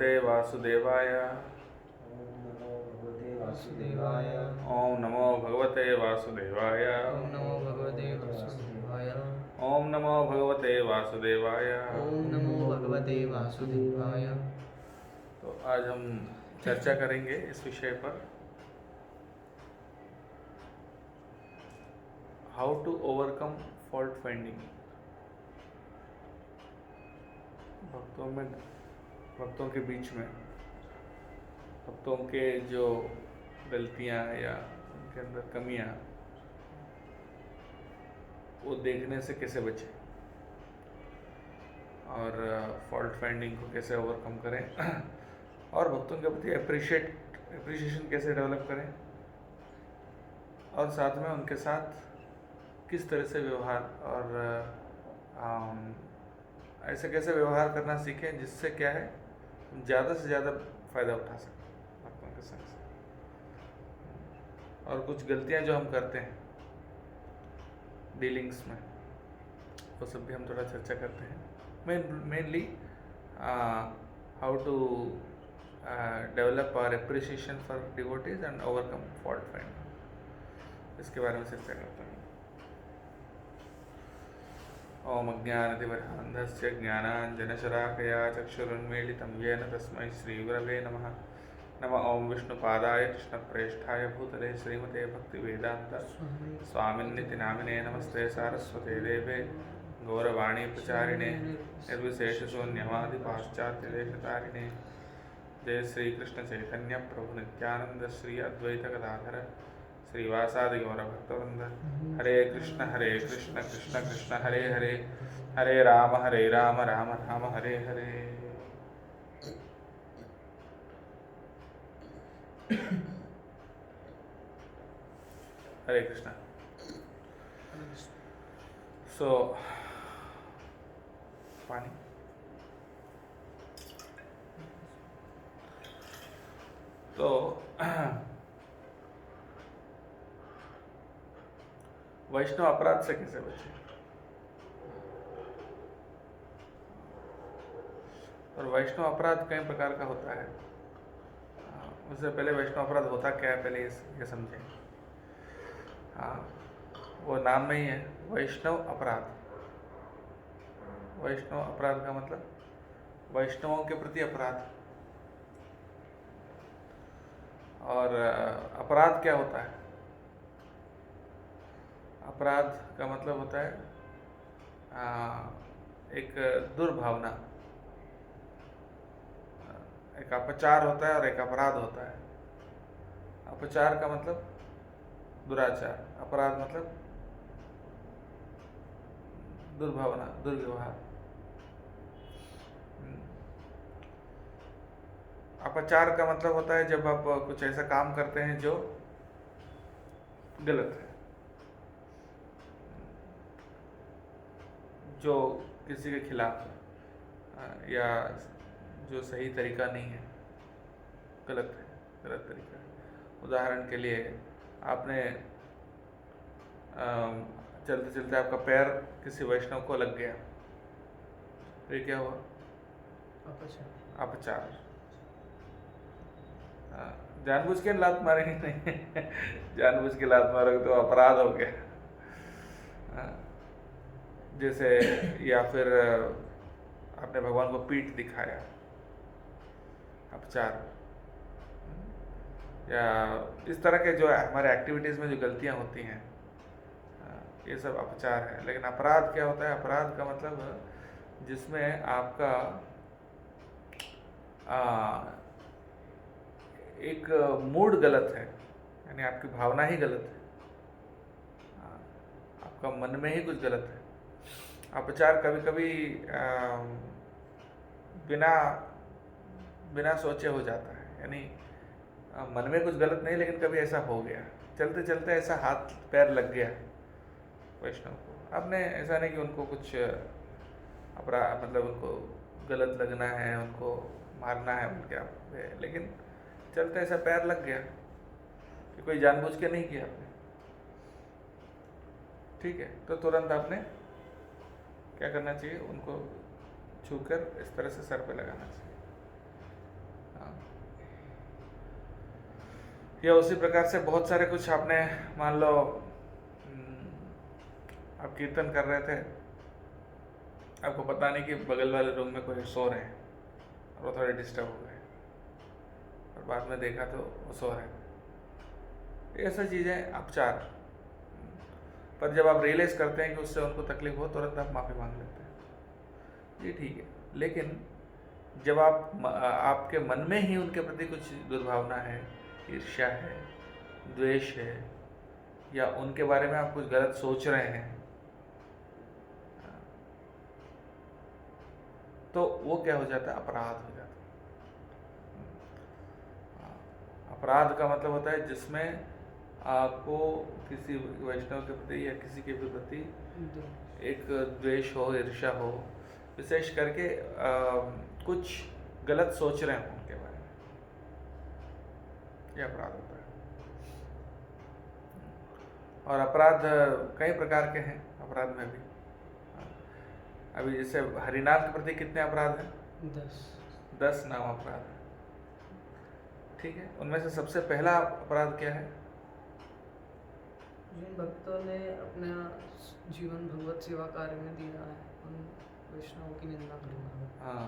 भगवते वासुदेवाय। ओम नमो भगवते वासुदेवाय। ओम नमो भगवते वासुदेवाय। ओम नमो भगवते वासुदेवाय। ओम नमो भगवते वासुदेवाय। तो आज हम चर्चा करेंगे इस विषय पर, how to overcome fault finding. भक्तों के बीच में भक्तों के जो गलतियां या उनके अंदर कमियां, वो देखने से कैसे बचें और फॉल्ट फाइंडिंग को कैसे ओवरकम करें और भक्तों के प्रति एप्रिशिएशन कैसे डेवलप करें, और साथ में उनके साथ किस तरह से व्यवहार और ऐसे कैसे व्यवहार करना सीखें जिससे क्या है ज़्यादा से ज़्यादा फ़ायदा उठा सकें भक्तों के संग से। और कुछ गलतियां जो हम करते हैं डीलिंग्स में, वो सब भी हम थोड़ा चर्चा करते हैं। Mainly how to develop our appreciation for devotees and overcome fault finding, इसके बारे में चर्चा करते हैं। ओम अज्ञानतिमिरान्धस्य ज्ञानाञ्जनशलाकया चक्षुरुन्मीलितं येन तस्मै श्रीगुरवे नमः। नमः ओं विष्णुपादाय कृष्णप्रेष्ठाय भूतले श्रीमते भक्तिवेदान्त स्वामिन्निति नामिने नमस्ते सारस्वते देवे गौरवाणी प्रचारिणे निर्विशेषशून्यवादि पाश्चात्यदेशतारिणे। जय श्री कृष्ण चैतन्य प्रभु नित्यानंद श्री अद्वैत गदाधर श्रीवासादि गौरभक्तवृंद। हरे कृष्ण कृष्ण कृष्ण हरे हरे, हरे राम राम राम हरे हरे। हरे कृष्णा। सो पानी तो वैष्णव अपराध से कैसे बचे, और वैष्णव अपराध कई प्रकार का होता है। उससे पहले वैष्णव अपराध होता क्या है, पहले ये समझें। वो नाम में ही है वैष्णव अपराध। वैष्णव अपराध का मतलब वैष्णवों के प्रति अपराध। और अपराध क्या होता है? अपराध का मतलब होता है एक दुर्भावना, एक अपचार होता है और एक अपराध होता है। अपचार का मतलब दुराचार, अपराध मतलब दुर्भावना, दुर्व्यवहार। अपचार का मतलब होता है जब आप कुछ ऐसा काम करते हैं जो गलत है, जो किसी के खिलाफ है, या जो सही तरीका नहीं है, गलत है, गलत तरीका है। उदाहरण के लिए आपने चलते चलते आपका पैर किसी वैष्णव को लग गया, तो ये क्या हुआ? अपचार। जानबूझ के लात मारेंगे नहीं जानबूझ के लात मारोगे तो अपराध हो गया। जैसे या फिर आपने भगवान को पीठ दिखाया, अपचार। या इस तरह के जो हमारे एक्टिविटीज़ में जो गलतियां होती हैं, ये सब अपचार है। लेकिन अपराध क्या होता है? अपराध का मतलब जिसमें आपका एक मूड गलत है, यानी आपकी भावना ही गलत है, आपका मन में ही कुछ गलत है। अपचार कभी कभी बिना सोचे हो जाता है, यानी मन में कुछ गलत नहीं, लेकिन कभी ऐसा हो गया, चलते चलते ऐसा हाथ पैर लग गया वैष्णव को। आपने ऐसा नहीं कि उनको कुछ अपराध, मतलब उनको गलत लगना है, उनको मारना है उनके आप, लेकिन चलते ऐसा पैर लग गया कि कोई जानबूझ के नहीं किया आपने, ठीक है, तो तुरंत आपने क्या करना चाहिए? उनको छूकर इस तरह से सर पे लगाना चाहिए। हाँ। या उसी प्रकार से बहुत सारे कुछ आपने मान लो आप कीर्तन कर रहे थे, आपको पता नहीं कि बगल वाले रूम में कोई सो रहे हैं और वो थोड़े डिस्टर्ब हो गए और बाद में देखा तो वो सो रहे थे। ये सब चीज़ें अपचार, पर जब आप रियलाइज़ करते हैं कि उससे उनको तकलीफ हो, तुरंत आप माफ़ी मांग लेते हैं, ये ठीक है। लेकिन जब आपके मन में ही उनके प्रति कुछ दुर्भावना है, ईर्ष्या है, द्वेष है, या उनके बारे में आप कुछ गलत सोच रहे हैं, तो वो क्या हो जाता है, अपराध हो जाता है। अपराध का मतलब होता है जिसमें आपको किसी वैष्णव के प्रति या किसी के भी प्रति एक द्वेष हो, ईर्ष्या हो, विशेष करके कुछ गलत सोच रहे हैं उनके बारे में, यह अपराध होता है। और अपराध कई प्रकार के हैं, अपराध में भी अभी जैसे हरिनाम के प्रति कितने अपराध हैं? 10 नाम अपराध है, ठीक है। उनमें से सबसे पहला अपराध क्या है? जिन भक्तों ने अपना जीवन भगवत सेवा कार्य में दिया है, उन वैष्णवों की निंदा करना। हाँ,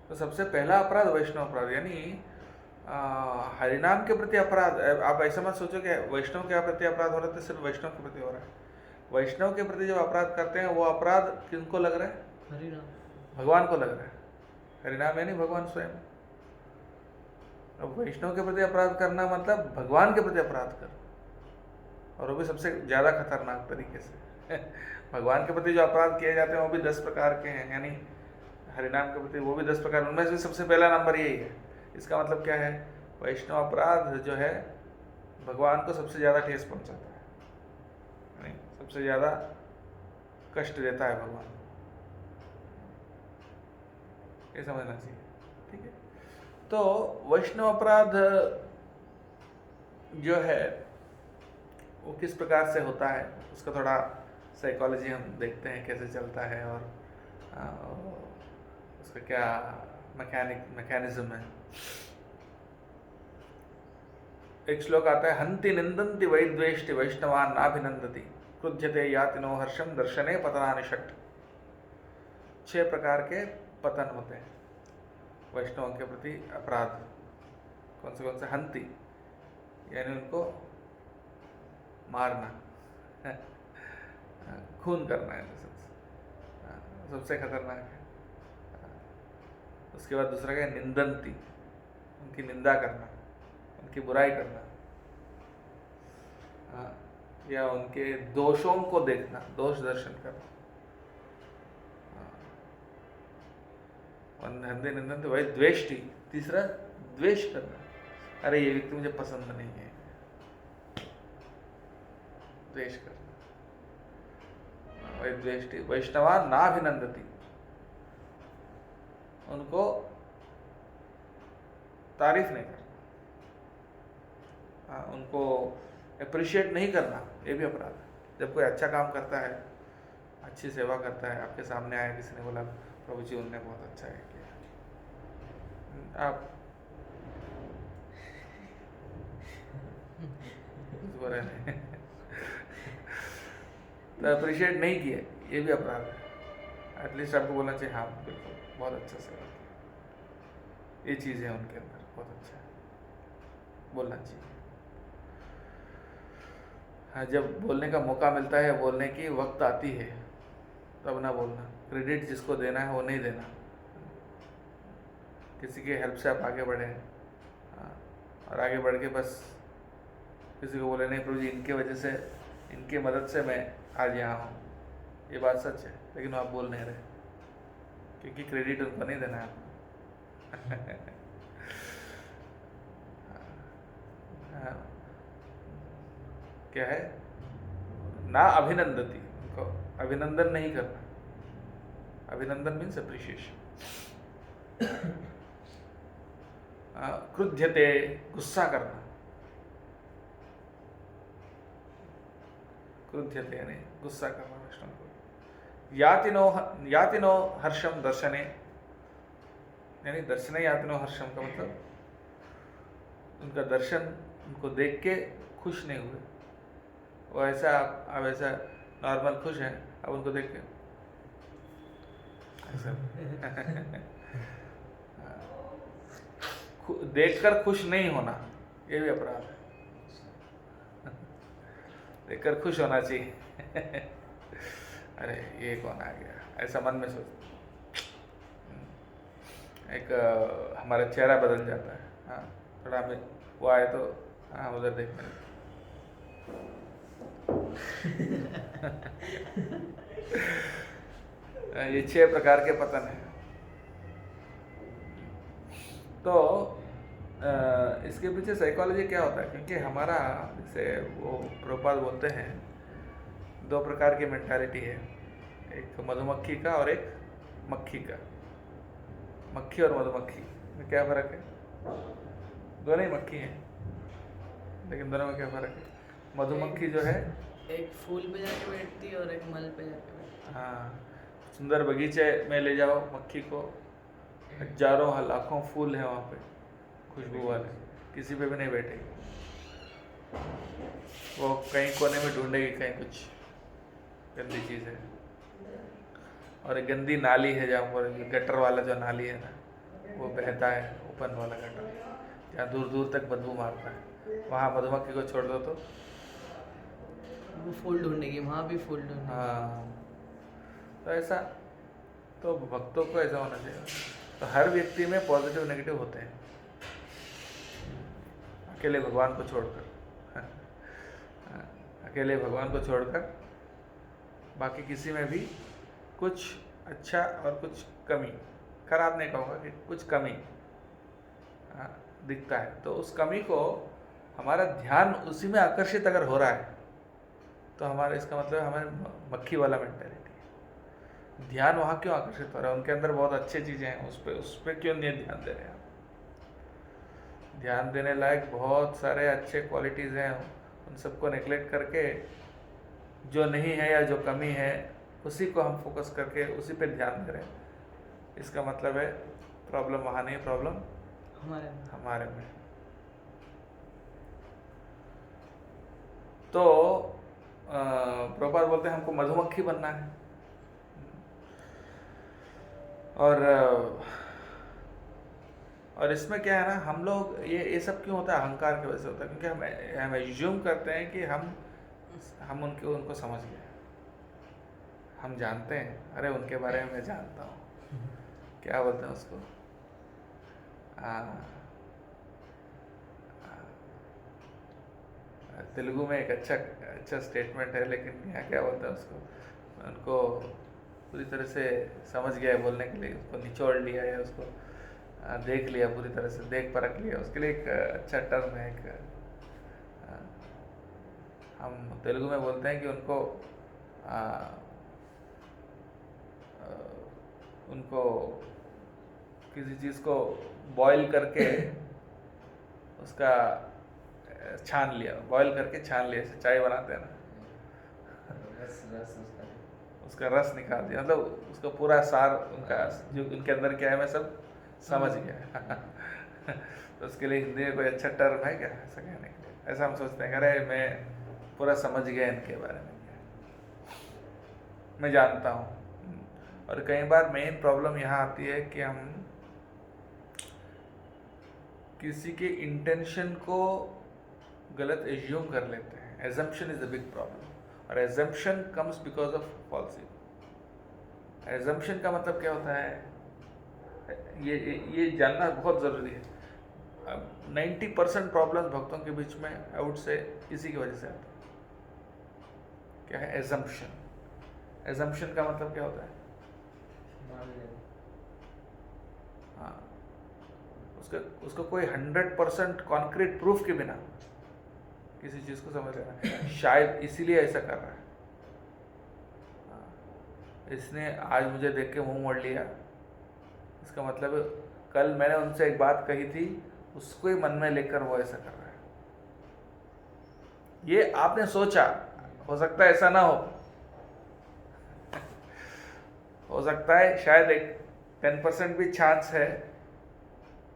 तो सबसे पहला अपराध वैष्णव अपराध, यानी हरिनाम के प्रति अपराध। आप ऐसा मत सोचो कि वैष्णव के प्रति अपराध हो रहा है तो सिर्फ वैष्णव के प्रति हो रहा है। वैष्णव के प्रति जब अपराध करते हैं, वो अपराध किनको लग रहा है? हरिनाम, भगवान को लग रहा है। हरिनाम यानी भगवान स्वयं। अब वैष्णव के प्रति अपराध करना मतलब भगवान के प्रति अपराध कर, और वो भी सबसे ज़्यादा खतरनाक तरीके से। भगवान के प्रति जो अपराध किए जाते हैं वो भी 10 प्रकार के हैं, यानी हरिनाम के प्रति वो भी 10 प्रकार, उनमें से सबसे पहला नंबर यही है। इसका मतलब क्या है? वैष्णव अपराध जो है भगवान को सबसे ज़्यादा ठेस पहुंचाता है, नहीं, सबसे ज़्यादा कष्ट देता है भगवान, ये समझना चाहिए, ठीक है। तो वैष्णव अपराध जो है वो किस प्रकार से होता है, उसका थोड़ा साइकोलॉजी हम देखते हैं कैसे चलता है, और उसका क्या मैकेनिज्म है। एक श्लोक आता है, हंति निंदन्ति वैद्वेष्टि वैष्णवान् नाभिनंदति क्रुध्यते यातिनो हर्षम दर्शने पतनानि षट्। 6 प्रकार के पतन होते हैं वैष्णवों के प्रति अपराध। कौन से? हंति यानी उनको मारना, खून करना है, सबसे खतरनाक है। उसके बाद दूसरा क्या है? निंदन्ति, उनकी निंदा करना, उनकी बुराई करना, या उनके दोषों को देखना, दोष दर्शन करना। हंति निंदन्ति वै द्वेष्टि, तीसरा द्वेष करना, अरे ये व्यक्ति मुझे पसंद नहीं है, द्वेष करना। वैद्वेष्टि वैष्णवान् नाभिनंदति, उनको तारीफ नहीं करना, उनको अप्रिशिएट नहीं करना, ये भी अपराध है। जब कोई अच्छा काम करता है, अच्छी सेवा करता है, आपके सामने आया, किसी ने बोला प्रभु जी उनने बहुत अच्छा है किया, आप बोले नहीं, तो अप्रिशिएट नहीं किया, ये भी अपराध है। एटलीस्ट आपको बोलना चाहिए हाँ बिल्कुल बहुत अच्छा सेवा किया, ये चीज़ है उनके अंदर, बहुत अच्छा है, बोलना चाहिए। हाँ, जब बोलने का मौका मिलता है, बोलने की वक्त आती है, तब ना बोलना। क्रेडिट जिसको देना है वो नहीं देना। किसी की हेल्प से आप आगे बढ़े, और आगे बढ़ के बस किसी को बोले नहीं प्रभु जी इनके वजह से, इनकी मदद से मैं आज यहाँ हूँ, ये बात सच है, लेकिन आप बोल नहीं रहे क्योंकि क्रेडिट उनको नहीं देना है आपको। क्या है? ना अभिनंदती, उनको अभिनंदन नहीं करना। अभिनंदन मीन्स अप्रिशिएशन। क्रुध्यते, गुस्सा करना, क्रुध्यते यानी गुस्सा करना वैष्णव को। यातिनो हर्षम दर्शने, यानी दर्शन ही आत्मनो हर्षम का मतलब उनका दर्शन उनको देख के खुश नहीं हुए। वो ऐसा आप ऐसा नॉर्मल खुश हैं, अब उनको देख के ऐसा देखकर खुश नहीं होना, ये भी अपराध है। देखकर खुश होना चाहिए। अरे ये कौन आ गया, ऐसा मन में सोच। एक हमारा चेहरा बदल जाता है। हाँ, थोड़ा हमें वो आए तो हाँ उधर देखना। ये 6 प्रकार के पतन है। तो इसके पीछे साइकोलॉजी क्या होता है, क्योंकि हमारा जैसे वो प्रभुपाद बोलते हैं 2 प्रकार की मेंटालिटी है, एक मधुमक्खी का और एक मक्खी का। मक्खी और मधुमक्खी में क्या फ़र्क है? दोनों ही मक्खी हैं, लेकिन दोनों में क्या फ़र्क है? मधुमक्खी जो है एक फूल पे जाके बैठती है और एक मल पे जाके बैठती है। हाँ, सुंदर बगीचे में ले जाओ मक्खी को, हजारों लाखों फूल हैं वहाँ पे खुशबू वाले, किसी पे भी नहीं बैठेगी वो, कहीं कोने में ढूंढेगी कहीं कुछ गंदी चीज़ है। और एक गंदी नाली है जहाँ पर गटर वाला जो नाली है ना, वो बहता है ओपन वाला गटर, जहाँ दूर दूर तक बदबू मारता है, वहाँ मधुमक्खी को छोड़ दो तो वो फूल ढूंढेगी, वहाँ भी फूल ढूंढेगी। हाँ, तो ऐसा तो भक्तों को ऐसा होना चाहिए। तो हर व्यक्ति में पॉजिटिव नेगेटिव होते हैं, अकेले भगवान को छोड़कर। अकेले भगवान को छोड़कर बाकी किसी में भी कुछ अच्छा और कुछ कमी, खराब नहीं कहूँगा कि कुछ कमी दिखता है। तो उस कमी को हमारा ध्यान उसी में आकर्षित अगर हो रहा है तो हमारा, इसका मतलब हमारे मक्खी वाला मेंटालिटी है। ध्यान वहाँ क्यों आकर्षित हो रहा है? उनके अंदर बहुत अच्छी चीज़ें हैं, उस पर क्यों नहीं ध्यान दे रहे हैं आप? ध्यान देने लायक बहुत सारे अच्छे क्वालिटीज़ हैं, उन सबको नेगलेक्ट करके जो नहीं है या जो कमी है उसी को हम फोकस करके उसी पे ध्यान दे रहे हैं। इसका मतलब है प्रॉब्लम वहाँ नहीं, प्रॉब्लम हमारे में। तो प्रभुपाद बोलते हैं हमको मधुमक्खी बनना है। और इसमें क्या है ना, हम लोग ये सब क्यों होता है? अहंकार की वजह से होता है, क्योंकि हम एज्यूम करते हैं कि हम उनको समझ गए, हम जानते हैं, अरे उनके बारे में मैं जानता हूँ, क्या बोलते हैं उसको, तेलुगु में एक अच्छा स्टेटमेंट है, लेकिन यहाँ क्या बोलते हैं उसको, उनको पूरी तरह से समझ गया है बोलने के लिए, उसको निचोड़ लिया है, उसको देख लिया, पूरी तरह से देख परख लिया, उसके लिए एक अच्छा टर्म है। हम तेलुगु में बोलते हैं कि उनको किसी चीज़ को बॉईल करके उसका छान लिया, बॉईल करके छान लिया, जैसे चाय बनाते हैं ना, उसका रस निकाल दिया, मतलब उसका पूरा सार, उनका जो उनके अंदर क्या है मैं सब समझ गया। तो उसके लिए हिंदी में कोई अच्छा टर्म है क्या ऐसा कहने के लिए? ऐसा हम सोचते हैं, अरे मैं पूरा समझ गया इनके बारे में, मैं जानता हूँ। और कई बार मेन प्रॉब्लम यहाँ आती है कि हम किसी के इंटेंशन को गलत एज्यूम कर लेते हैं। Assumption is a big problem, और assumption comes because of falsity. Assumption का मतलब क्या होता है, ये जानना बहुत ज़रूरी है। 90% प्रॉब्लम्स भक्तों के बीच में आई वुड से इसी की वजह से आते हैं। क्या है एजम्पशन? एजम्पशन का मतलब क्या होता है? हाँ, उसका कोई 100% कॉन्क्रीट प्रूफ के बिना किसी चीज़ को समझ लेना, शायद इसीलिए ऐसा कर रहा है, इसने आज मुझे देख के मुंह मोड़ लिया, इसका मतलब कल मैंने उनसे एक बात कही थी, उसको ही मन में लेकर वो ऐसा कर रहा है। ये आपने सोचा, हो सकता है ऐसा ना हो सकता है शायद एक 10% भी चांस है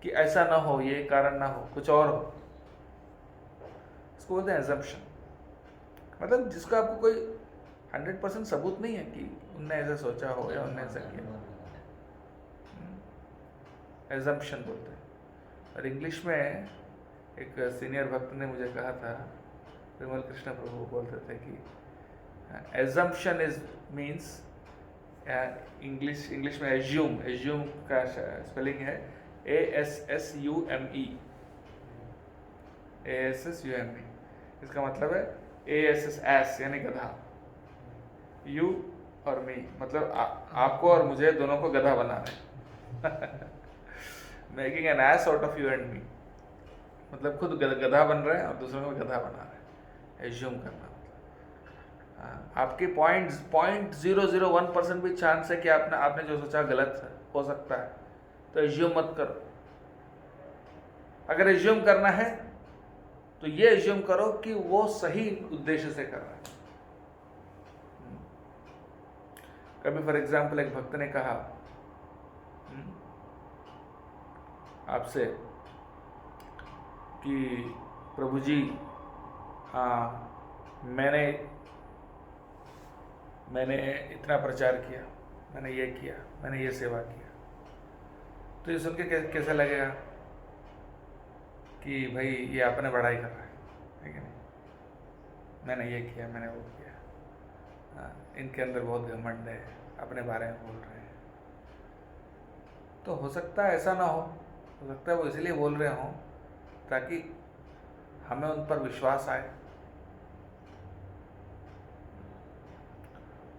कि ऐसा ना हो, ये कारण ना हो, कुछ और हो, इसको बोलते हैं एजम्पशन। मतलब जिसका आपको कोई 100% सबूत नहीं है कि उनने ऐसा सोचा हो या उनने ऐसा किया। एजम्पशन बोलते हैं। और इंग्लिश में एक सीनियर भक्त ने मुझे कहा था, विमल कृष्ण प्रभु बोलते थे कि एजम्पशन इज मीन्स, इंग्लिश में एज्यूम का स्पेलिंग है ASSUME, ASSUME। इसका मतलब है ASS यानी गधा, यू और मी मतलब आपको और मुझे दोनों को गधा बना रहे making an S out of you and me, मतलब खुद गधा बन रहे हैं और दूसरों को गधा बना रहे हैं। एज्यूम करना मतलब आपकी 0.001% भी चांस है कि आपने जो सोचा गलत हो सकता है, तो एज्यूम मत करो। अगर एज्यूम करना है तो ये एज्यूम करो कि वो सही उद्देश्य से कर रहा है। कभी फॉर एग्जाम्पल एक भक्त ने कहा आपसे कि प्रभु जी, मैंने इतना प्रचार किया, मैंने ये किया, मैंने ये सेवा किया, तो ये सुन के कैसा लगेगा कि भाई ये आपने बड़ाई कर रहा है कि नहीं, मैंने ये किया, मैंने वो किया, इनके अंदर बहुत घमंड है, अपने बारे में बोल रहे हैं। तो हो सकता है ऐसा ना हो सकता है वो इसलिए बोल रहे हों ताकि हमें उन पर विश्वास आए,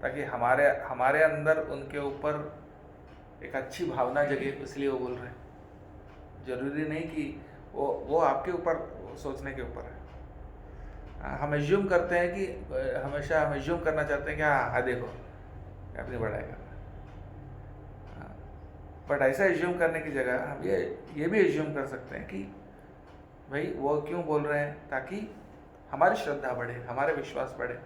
ताकि हमारे अंदर उनके ऊपर एक अच्छी भावना जगे, इसलिए वो बोल रहे हैं। जरूरी नहीं कि वो आपके ऊपर सोचने के ऊपर है। हम एज्यूम करते हैं कि हमेशा हम एज्यूम करना चाहते हैं कि हाँ देखो अपनी बड़ाई कर रहा है, बट ऐसा एज्यूम करने की जगह हम ये भी एज्यूम कर सकते हैं कि भाई वो क्यों बोल रहे हैं, ताकि हमारी श्रद्धा बढ़े, हमारे विश्वास बढ़े,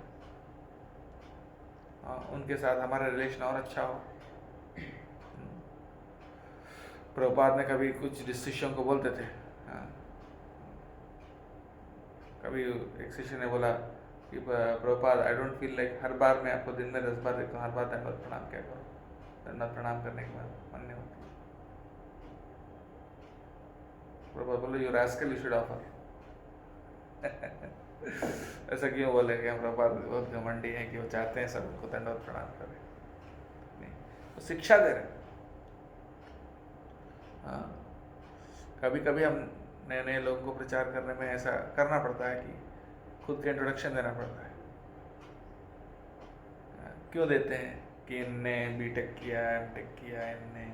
उनके साथ हमारा रिलेशन और अच्छा हो। प्रभुपाद ने कभी कुछ शिष्यों को बोलते थे, कभी एक शिष्य ने बोला कि Prabhupada I don't feel like हर बार मैं आपको दिन में 10 बार देखता हूँ, हर बार दंडवत प्रणाम क्या करो, दंडवत प्रणाम करने के बाद मन नहीं होती। प्रभुपाद बोले you rascal, you should offer ऐसा क्यों बोले कि हम प्रभुपाद बहुत घमंडी हैं कि वो चाहते हैं सब उनको दंडवत प्रणाम करें। नहीं, वो शिक्षा दे रहे। कभी कभी हम नए नए लोगों को प्रचार करने में ऐसा करना पड़ता है कि खुद का इंट्रोडक्शन देना पड़ता है। क्यों देते हैं कि इनने बीटेक किया, एमटेक किया, इनने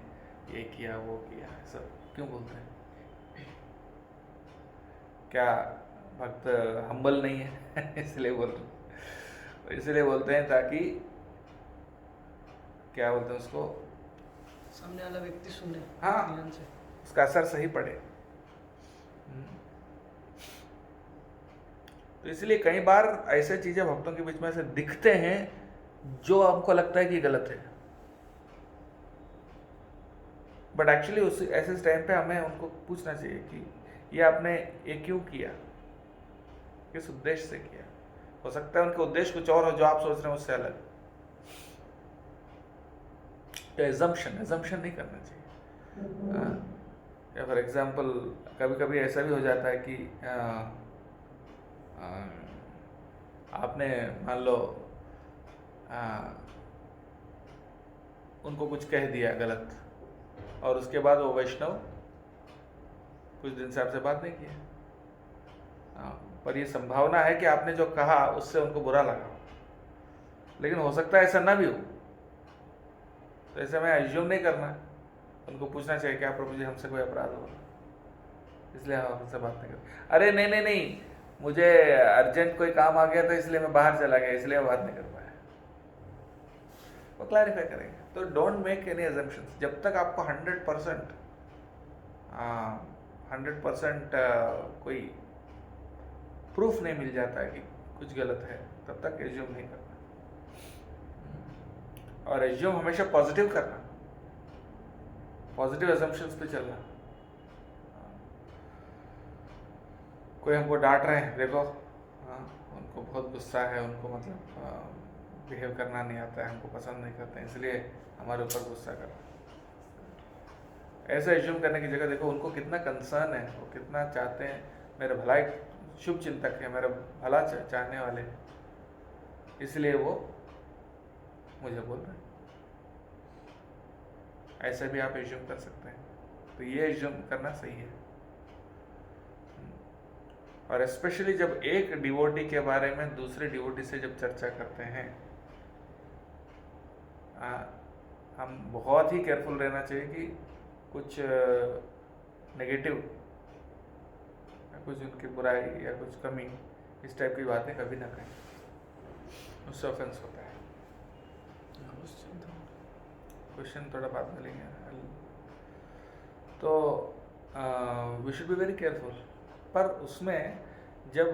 ये किया, वो किया, सब क्यों बोलते हैं? क्या भक्त हम्बल नहीं है इसलिए बोल रहे, इसलिए बोलते हैं ताकि क्या बोलते हैं उसको, सामने वाला व्यक्ति सुने, हाँ, ध्यान से, उसका असर सही पड़े। तो इसलिए कई बार ऐसे चीजें भक्तों के बीच में ऐसे दिखते हैं जो हमको लगता है कि गलत है, बट एक्चुअली उस ऐसे टाइम पे हमें उनको पूछना चाहिए कि ये आपने ये क्यों किया, किस उद्देश्य से किया। हो सकता है उनके उद्देश्य कुछ और हो जो आप सोच रहे हैं उससे अलग। तो एजम्पशन नहीं करना चाहिए। या फॉर एग्जाम्पल कभी कभी ऐसा भी हो जाता है कि आपने मान लो उनको कुछ कह दिया गलत, और उसके बाद वो वैष्णव कुछ दिन से आपसे बात नहीं किया, पर ये संभावना है कि आपने जो कहा उससे उनको बुरा लगा, लेकिन हो सकता है ऐसा ना भी हो। तो ऐसे में एज्यूम नहीं करना, उनको पूछना चाहिए क्या प्रभु जी हमसे कोई अपराध हो, इसलिए हम आपसे बात नहीं करते। अरे नहीं, मुझे अर्जेंट कोई काम आ गया था इसलिए मैं बाहर चला गया, इसलिए मैं बात नहीं कर पाया, वो क्लैरिफाई करेंगे। तो डोंट मेक एनी अजम्पशंस जब तक आपको 100% कोई प्रूफ नहीं मिल जाता है कि कुछ गलत है, तब तक एज्यूम नहीं करना। और एज्यूम हमेशा पॉजिटिव करना, पॉजिटिव अजम्पशंस पे चलना। कोई हमको डांट रहे हैं, देखो हाँ, उनको बहुत गुस्सा है, उनको मतलब बिहेव करना नहीं आता है, हमको पसंद नहीं करते हैं, इसलिए हमारे ऊपर गुस्सा कर रहे हैं। ऐसा एज्यूम करने की जगह देखो उनको कितना कंसर्न है, वो कितना चाहते हैं, मेरा भलाई, शुभ चिंतक है, मेरा भला चाहने वाले, इसलिए वो मुझे बोल रहे हैं। ऐसे भी आप एज्यूम कर सकते हैं, तो ये एज्यूम करना सही है। और स्पेशली जब एक डिवोटी के बारे में दूसरे डिवोटी से जब चर्चा करते हैं, हम बहुत ही केयरफुल रहना चाहिए कि कुछ नेगेटिव या कुछ उनकी बुराई या कुछ कमी इस टाइप की बातें कभी ना कहें, उससे ऑफेंस होता है। क्वेश्चन थोड़ा बाद में लेंगे। तो we should be very careful, पर उसमें जब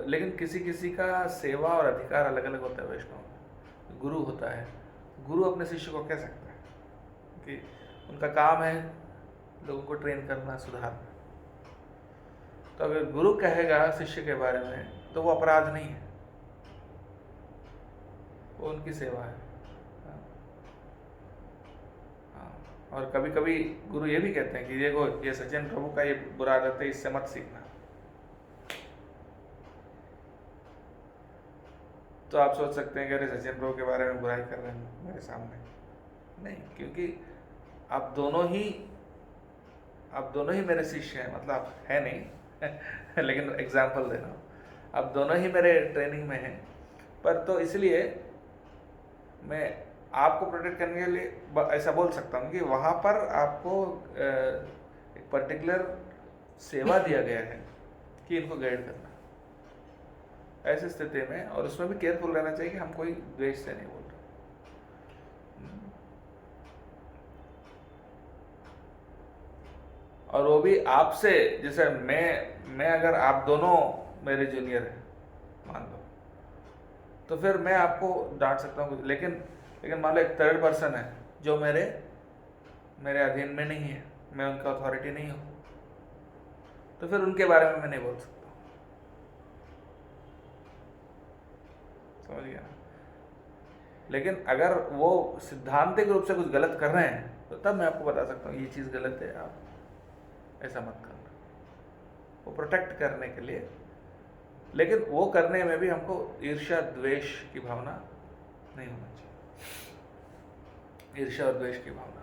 लेकिन किसी किसी का सेवा और अधिकार अलग अलग होता है। वैष्णव गुरु होता है, गुरु अपने शिष्य को कह सकता है कि उनका काम है लोगों को ट्रेन करना, सुधारना। तो अगर गुरु कहेगा शिष्य के बारे में तो वो अपराध नहीं है, वो उनकी सेवा है। और कभी कभी गुरु ये भी कहते हैं कि देखो ये सचिन प्रभु का ये बुरा आदत है, इससे मत सीखना। तो आप सोच सकते हैं कि अरे सचिन प्रभु के बारे में बुराई कर रहे हैं मेरे सामने। नहीं, क्योंकि आप दोनों ही मेरे शिष्य हैं, मतलब है नहीं लेकिन एग्जाम्पल दे रहा हूँ, आप दोनों ही मेरे ट्रेनिंग में हैं। पर तो इसलिए मैं आपको प्रोटेक्ट करने के लिए ऐसा बोल सकता हूँ कि वहाँ पर आपको एक पर्टिकुलर सेवा दिया गया है कि इनको गाइड करना। ऐसी स्थिति में और उसमें भी केयरफुल रहना चाहिए कि हम कोई द्वेष से नहीं बोल रहे। और वो भी आपसे, जैसे मैं अगर आप दोनों मेरे जूनियर हैं मान लो, तो फिर मैं आपको डांट सकता हूँ, लेकिन मान लो एक थर्ड पर्सन है जो मेरे अधीन में नहीं है, मैं उनका अथॉरिटी नहीं हूँ, तो फिर उनके बारे में मैं नहीं बोल सकता। समझ गया ना? लेकिन अगर वो सिद्धांतिक रूप से कुछ गलत कर रहे हैं तो तब मैं आपको बता सकता हूँ ये चीज़ गलत है, आप ऐसा मत करना, वो प्रोटेक्ट करने के लिए। लेकिन वो करने में भी हमको ईर्ष्या द्वेष की भावना नहीं होना चाहिए। ईर्ष्या और द्वेष की भावना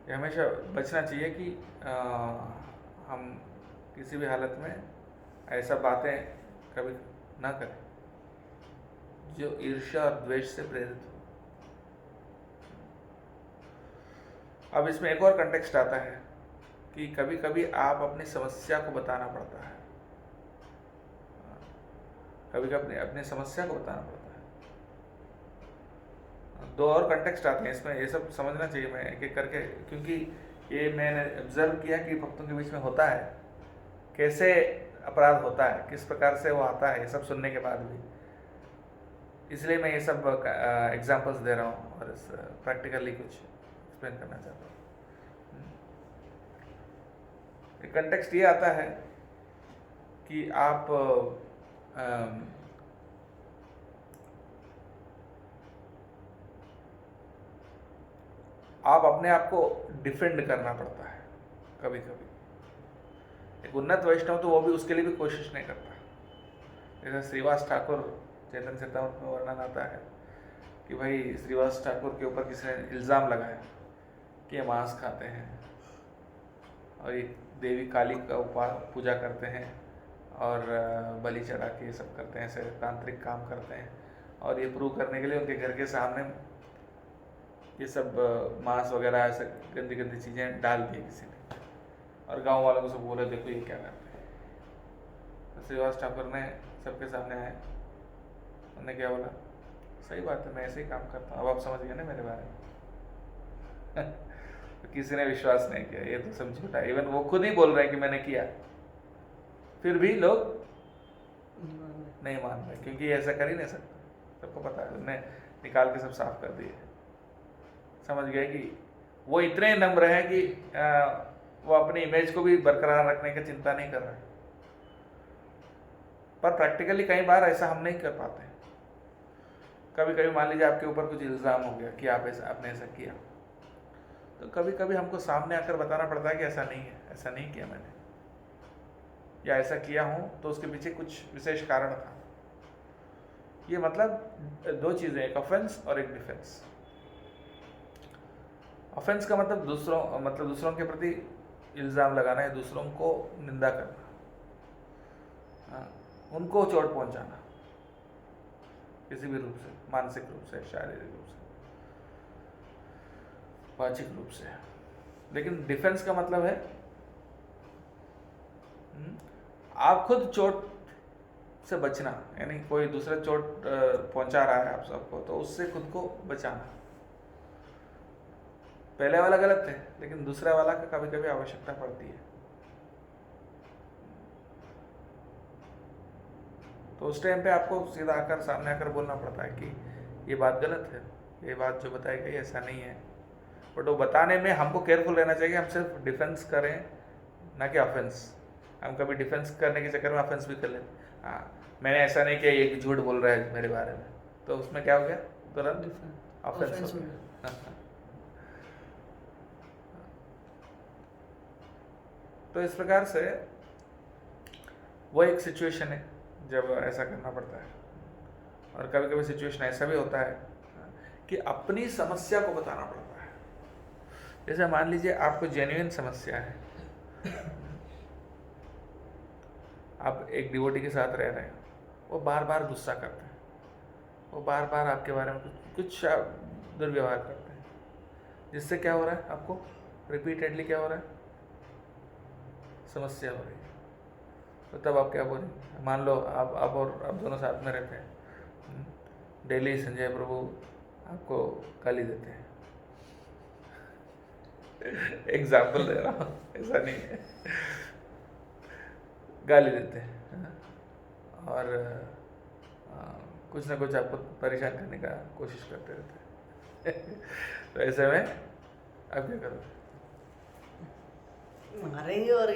ये हमेशा बचना चाहिए कि हम किसी भी हालत में ऐसा बातें कभी ना करें जो ईर्ष्या और द्वेष से प्रेरित हो। अब इसमें एक और कंटेक्स्ट आता है कि कभी कभी आप अपनी समस्या को बताना पड़ता है, कभी कभी अपनी समस्या को बताना पड़ता है। दो और कंटेक्स्ट आते हैं इसमें, ये सब समझना चाहिए मैं एक एक करके, क्योंकि ये मैंने ऑब्जर्व किया कि भक्तों के बीच में होता है, कैसे अपराध होता है, किस प्रकार से वो आता है, ये सब सुनने के बाद भी। इसलिए मैं ये सब एग्जांपल्स दे रहा हूँ और इस प्रैक्टिकली कुछ एक्सप्लेन करना चाहता हूँ। एक कंटेक्स्ट ये आता है कि आप अपने आप को डिफेंड करना पड़ता है कभी कभी। एक उन्नत वैष्णव तो वो भी उसके लिए भी कोशिश नहीं करता। जैसे श्रीवास ठाकुर चैतन्य चरितामृत में वर्णन आता है कि भाई श्रीवास ठाकुर के ऊपर किसी ने इल्ज़ाम लगाया कि ये मांस खाते हैं और ये देवी काली का पूजा करते हैं और बलि चढ़ा के ये सब करते हैं, ऐसे तांत्रिक काम करते हैं। और ये प्रूव करने के लिए उनके घर के सामने ये सब मांस वगैरह ऐसे गंदी गंदी चीज़ें डाल दी किसी ने, और गांव वालों को सब बोले देखो ये क्या करते हैं। तो श्रीवास ठाकुर ने सबके सामने आए, उन्होंने क्या बोला, सही बात है मैं ऐसे ही काम करता हूँ, अब आप समझ गए ना मेरे बारे में तो किसी ने विश्वास नहीं किया, ये तो सब झूठा। इवन वो खुद ही बोल रहे हैं कि मैंने किया, फिर भी लोग नहीं मान रहे, क्योंकि ये ऐसा कर ही नहीं सकते, सबको पता है। उन्हें निकाल के सब साफ कर दिए, समझ गए कि वो इतने नम्र हैं कि वो अपनी इमेज को भी बरकरार रखने की चिंता नहीं कर रहे। पर प्रैक्टिकली कई बार ऐसा हम नहीं कर पाते। कभी कभी मान लीजिए आपके ऊपर कुछ इल्ज़ाम हो गया कि आपने ऐसा किया, तो कभी कभी हमको सामने आकर बताना पड़ता है कि ऐसा नहीं है, ऐसा नहीं किया मैंने, या ऐसा किया हूँ तो उसके पीछे कुछ विशेष कारण था। ये मतलब दो चीज़ें, एक ऑफेंस और एक डिफेंस। ऑफेंस का मतलब दूसरों के प्रति इल्ज़ाम लगाना है, दूसरों को निंदा करना, हाँ, उनको चोट पहुंचाना किसी भी रूप से, मानसिक रूप से, शारीरिक रूप से, वाचिक रूप से। लेकिन डिफेंस का मतलब है आप खुद चोट से बचना, यानी कोई दूसरा चोट पहुंचा रहा है आप सबको, तो उससे खुद को बचाना। पहले वाला गलत है, लेकिन दूसरा वाला का कभी कभी आवश्यकता पड़ती है। तो उस टाइम पे आपको सीधा आकर सामने आकर बोलना पड़ता है कि ये बात गलत है, ये बात जो बताई गई ऐसा नहीं है। बट वो बताने में हमको केयरफुल रहना चाहिए, हम सिर्फ डिफेंस करें ना कि ऑफेंस। हम कभी डिफेंस करने के चक्कर में ऑफेंस भी कर लेते। हाँ, मैंने ऐसा नहीं किया, ये झूठ बोल रहा है मेरे बारे में, तो उसमें क्या हो गया, तुरंत ऑफेंस हो गया। तो इस प्रकार से वो एक सिचुएशन है जब ऐसा करना पड़ता है। और कभी कभी सिचुएशन ऐसा भी होता है कि अपनी समस्या को बताना पड़ता है। जैसे मान लीजिए आपको जेन्युइन समस्या है, आप एक डिवोटी के साथ रह रहे हैं, वो बार बार गुस्सा करते हैं, वो बार बार आपके बारे में कुछ दुर्व्यवहार करते हैं, जिससे क्या हो रहा है, आपको रिपीटेडली क्या हो रहा है, समस्या हो रही है। तो तब आप क्या बोलेंगे? मान लो आप और आप दोनों साथ में रहते हैं, डेली संजय प्रभु आपको गाली देते हैं, एग्जाम्पल दे रहा हूँ, ऐसा नहीं है, गाली देते हैं और कुछ ना कुछ आपको परेशान करने का कोशिश करते रहते हैं। तो ऐसे में आप क्या करोगे? मारेंगे और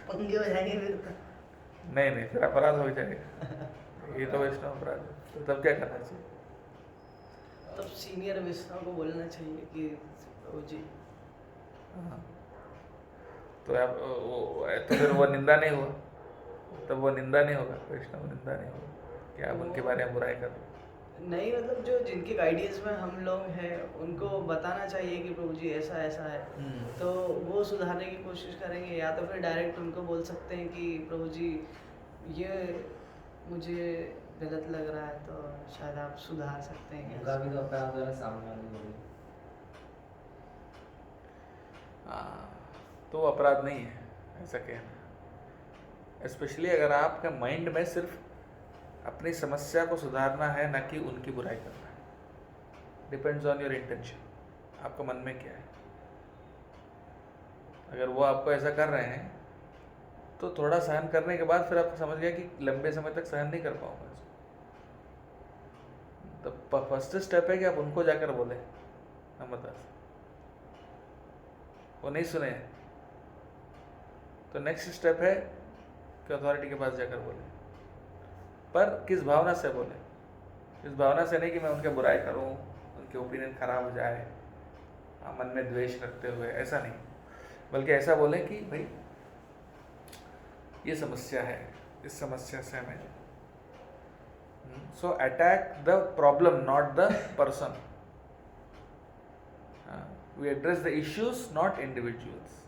पंगे हो जाएंगे फिर तो। नहीं, फिर अपराध हो जाएगा, ये तो वैष्णव अपराध है। तो तब क्या करना चाहिए? तब सीनियर वैष्णव को बोलना चाहिए कि प्रभु जी, तो आप तो फिर वो निंदा नहीं हुआ, तब वो निंदा नहीं होगा, वैष्णव निंदा नहीं होगा कि आप उनके बारे में बुराई कर रहे हो। नहीं, मतलब जो जिनके गाइडेंस में हम लोग हैं उनको बताना चाहिए कि प्रभु जी ऐसा ऐसा है, तो वो सुधारने की कोशिश करेंगे। या तो फिर डायरेक्ट उनको बोल सकते हैं कि प्रभु जी ये मुझे गलत लग रहा है, तो शायद आप सुधार सकते हैं। उनका भी तो अपराध वाला सामने वाले होगी। तो अपराध नहीं है ऐसा कहना, स्पेशली अगर आपका माइंड में सिर्फ अपनी समस्या को सुधारना है, ना कि उनकी बुराई करना है। डिपेंड्स ऑन योर इंटेंशन, आपका मन में क्या है। अगर वो आपको ऐसा कर रहे हैं तो थोड़ा सहन करने के बाद फिर आपको समझ गया कि लंबे समय तक सहन नहीं कर पाऊंगा इसको, तो फर्स्ट स्टेप है कि आप उनको जाकर बोले, अमरदास वो नहीं सुने, तो नेक्स्ट स्टेप है कि अथॉरिटी के पास जाकर बोले। पर किस भावना से बोले? इस भावना से नहीं कि मैं उनके बुराई करूं, उनके ओपिनियन खराब हो जाए, मन में द्वेष रखते हुए, ऐसा नहीं, बल्कि ऐसा बोले कि भाई ये समस्या है, इस समस्या से हमें, so attack the problem not the person, we address the issues not individuals.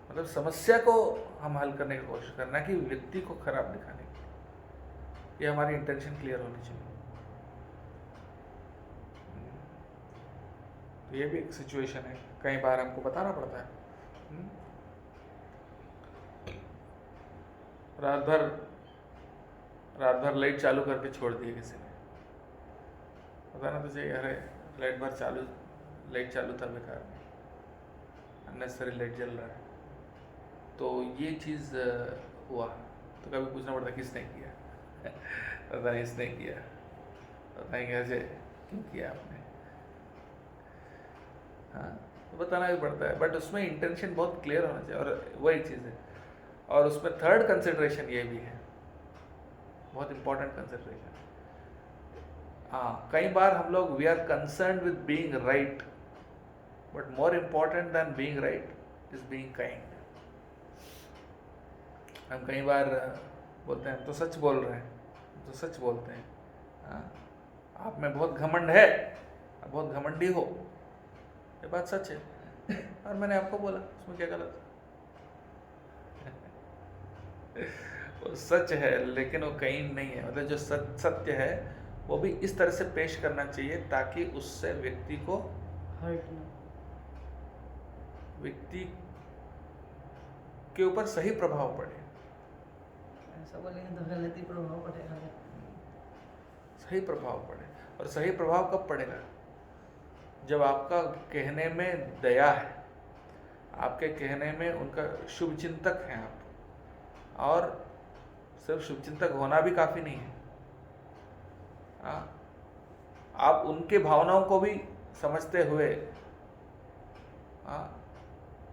मतलब समस्या को हम हल करने की कोशिश करना कि व्यक्ति को खराब दिखाने की, ये हमारी इंटेंशन क्लियर होनी चाहिए। तो ये भी एक सिचुएशन है, कई बार हमको बताना पड़ता है। रात भर लाइट चालू करके छोड़ दिए किसी ने, बताना तो चाहिए, अरे लाइट चालू था बेकार में, अननेसेसरी लाइट जल रहा है, तो ये चीज़ हुआ, तो कभी पूछना पड़ता किसने किया, पता नहीं इसने किया, पता नहीं कैसे क्यों किया आपने, हाँ, तो बताना भी पड़ता है, बट उसमें इंटेंशन बहुत क्लियर होना चाहिए। और वही चीज़ है, और उसमें थर्ड कंसिडरेशन ये भी है, बहुत इंपॉर्टेंट कंसिडरेशन। हाँ, कई बार हम लोग we are concern with being right, but more important than being right is being kind. हम कई बार बोलते हैं तो सच बोल रहे हैं, तो सच बोलते हैं, हाँ, आप में बहुत घमंड है, आप बहुत घमंडी हो, ये बात सच है, और मैंने आपको बोला, उसमें क्या गलत? वो सच है, लेकिन वो कहीं नहीं है। मतलब जो सत्य है वो भी इस तरह से पेश करना चाहिए ताकि उससे व्यक्ति को हर्ट ना, व्यक्ति के ऊपर सही प्रभाव पड़े। ऐसा बोलेंगे तो गलत ही प्रभाव पड़ेगा। सही प्रभाव पड़े, और सही प्रभाव कब पड़ेगा? जब आपका कहने में दया है, आपके कहने में उनका शुभ चिंतक हैं आप, और सिर्फ शुभचिंतक होना भी काफ़ी नहीं है, आप उनके भावनाओं को भी समझते हुए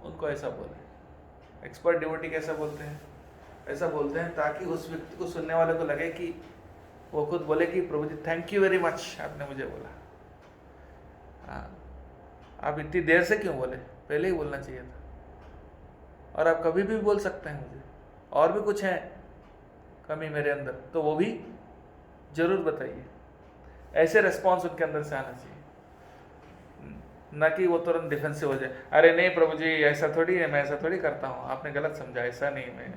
उनको ऐसा बोले। एक्सपर्ट डिवोटी कैसा बोलते हैं? ऐसा बोलते हैं ताकि उस व्यक्ति को, सुनने वाले को लगे कि वो खुद बोले कि प्रभु जी थैंक यू वेरी मच, आपने मुझे बोला। आप इतनी देर से क्यों बोले? पहले ही बोलना चाहिए था। और आप कभी भी बोल सकते हैं मुझे, और भी कुछ है कमी मेरे अंदर तो वो भी जरूर बताइए। ऐसे रिस्पॉन्स उनके अंदर से आना चाहिए, ना कि वो तुरंत डिफेंसिव हो जाए, अरे नहीं प्रभु जी ऐसा थोड़ी है, मैं ऐसा थोड़ी करता हूँ, आपने गलत समझा, ऐसा नहीं मैं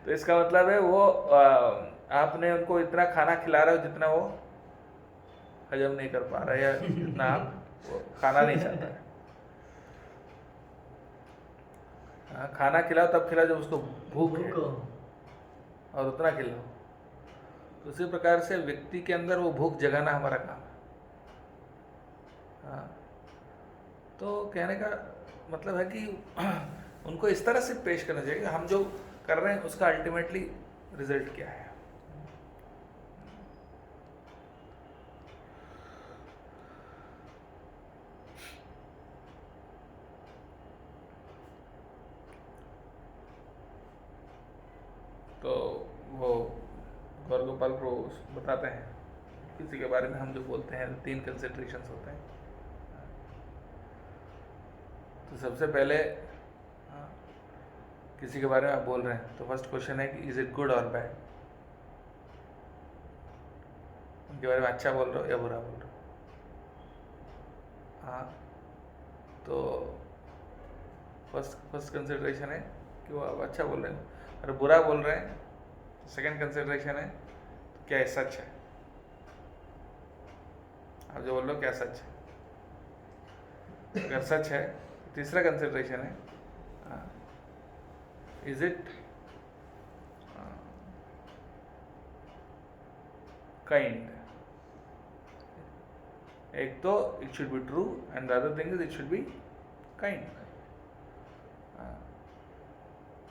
तो इसका मतलब है वो आपने उनको इतना खाना खिला रहे हो जितना वो हजम नहीं कर पा रहा है, या जितना आप वो खाना नहीं चाहता है। खाना खिलाओ तब खिलाओ जब उसको भूख है, और उतना खिलाओ। तो उसी प्रकार से व्यक्ति के अंदर वो भूख जगाना हमारा काम है। हाँ, तो कहने का मतलब है कि उनको इस तरह से पेश करना चाहिए कि हम जो कर रहे हैं उसका अल्टीमेटली रिजल्ट क्या है। तो वो गौर गोपाल प्रभु बताते हैं, किसी के बारे में हम जो बोलते हैं 3 कंसिडरेशंस होते हैं। तो सबसे पहले किसी के बारे में आप बोल रहे हैं तो फर्स्ट क्वेश्चन है कि इज इट गुड और बैड? उनके बारे में अच्छा बोल रहे हो या बुरा बोल रहे हो? हाँ, तो फर्स्ट कंसिडरेशन है कि वो आप अच्छा बोल रहे हो। अगर बुरा बोल रहे हैं तो सेकंड कंसिडरेशन है तो क्या ये सच है? आप जो बोल रहे हो क्या सच है? अगर सच है तो तीसरा कंसिडरेशन है इज इट काइंड? एक तो it should be true and the other thing is it should be kind.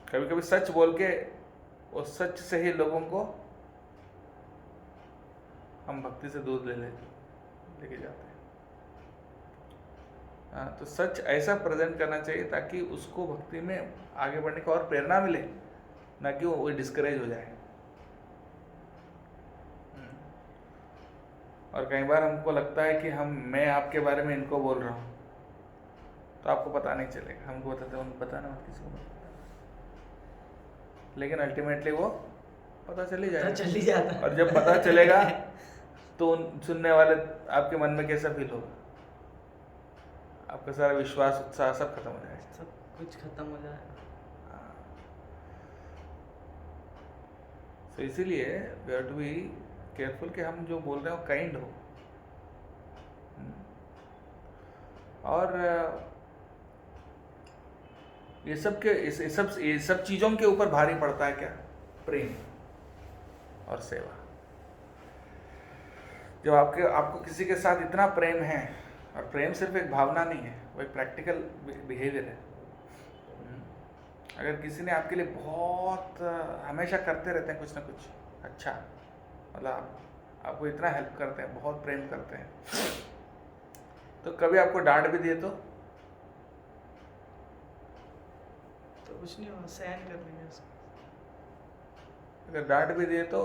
कभी कभी सच बोल के उस सच से ही लोगों को हम भक्ति से दूर लेके जाते हैं। तो सच ऐसा प्रेजेंट करना चाहिए ताकि उसको भक्ति में आगे बढ़ने को और प्रेरणा मिले, ना कि वो डिस्करेज हो जाए। और कई बार हमको लगता है कि मैं आपके बारे में इनको बोल रहा हूँ, तो आपको पता नहीं चलेगा। हमको बताते हैं बताना मत किसी को मत बताना, लेकिन अल्टीमेटली वो पता चल ही जाएगा। और जब पता चलेगा तो सुनने वाले आपके मन में कैसा फील होगा? आपका सारा विश्वास, उत्साह सब खत्म हो जाएगा, सब कुछ खत्म हो जाएगा। तो इसीलिए we have to be careful कि हम जो बोल रहे हो काइंड हो। और ये सब चीज़ों के ऊपर भारी पड़ता है क्या? प्रेम और सेवा। जब आपको किसी के साथ इतना प्रेम है, और प्रेम सिर्फ एक भावना नहीं है, वो एक प्रैक्टिकल बिहेवियर है। अगर किसी ने आपके लिए बहुत हमेशा करते रहते हैं कुछ ना कुछ अच्छा, मतलब आपको इतना हेल्प करते हैं, बहुत प्रेम करते हैं, तो कभी आपको डांट भी दिए तो तो कुछ नहीं होगा, सहन कर लेंगे उसको। अगर डांट भी दिए तो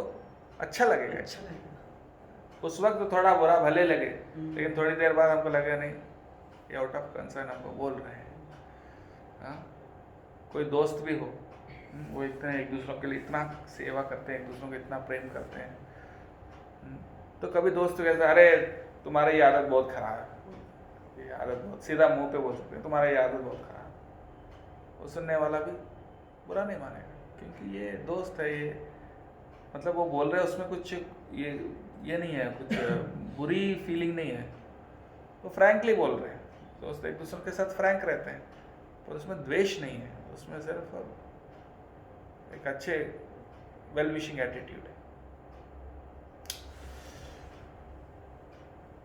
अच्छा लगेगा। अच्छा लगेगा। उस वक्त तो थोड़ा बुरा भले लगे, हम्म। लेकिन थोड़ी देर बाद हमको लगे नहीं ये आउट ऑफ कंसर्न हमको बोल रहे हैं। हाँ, कोई दोस्त भी हो, वो इतना एक दूसरों के लिए इतना सेवा करते हैं, एक दूसरों को इतना प्रेम करते हैं, तो कभी दोस्त कहते हैं अरे तुम्हारी ये आदत बहुत खराब है, ये आदत बहुत, सीधा मुंह पे बोल सकते हैं तुम्हारी ये आदत बहुत खराब है। वो सुनने वाला भी बुरा नहीं मानेगा, क्योंकि ये दोस्त है, ये मतलब वो बोल रहे हैं उसमें कुछ ये नहीं है, कुछ बुरी फीलिंग नहीं है, वो फ्रैंकली बोल रहे हैं। दोस्त एक दूसरे के साथ फ्रैंक रहते हैं, पर उसमें द्वेष नहीं है, उसमें सिर्फ एक अच्छे वेल विशिंग एटीट्यूड है।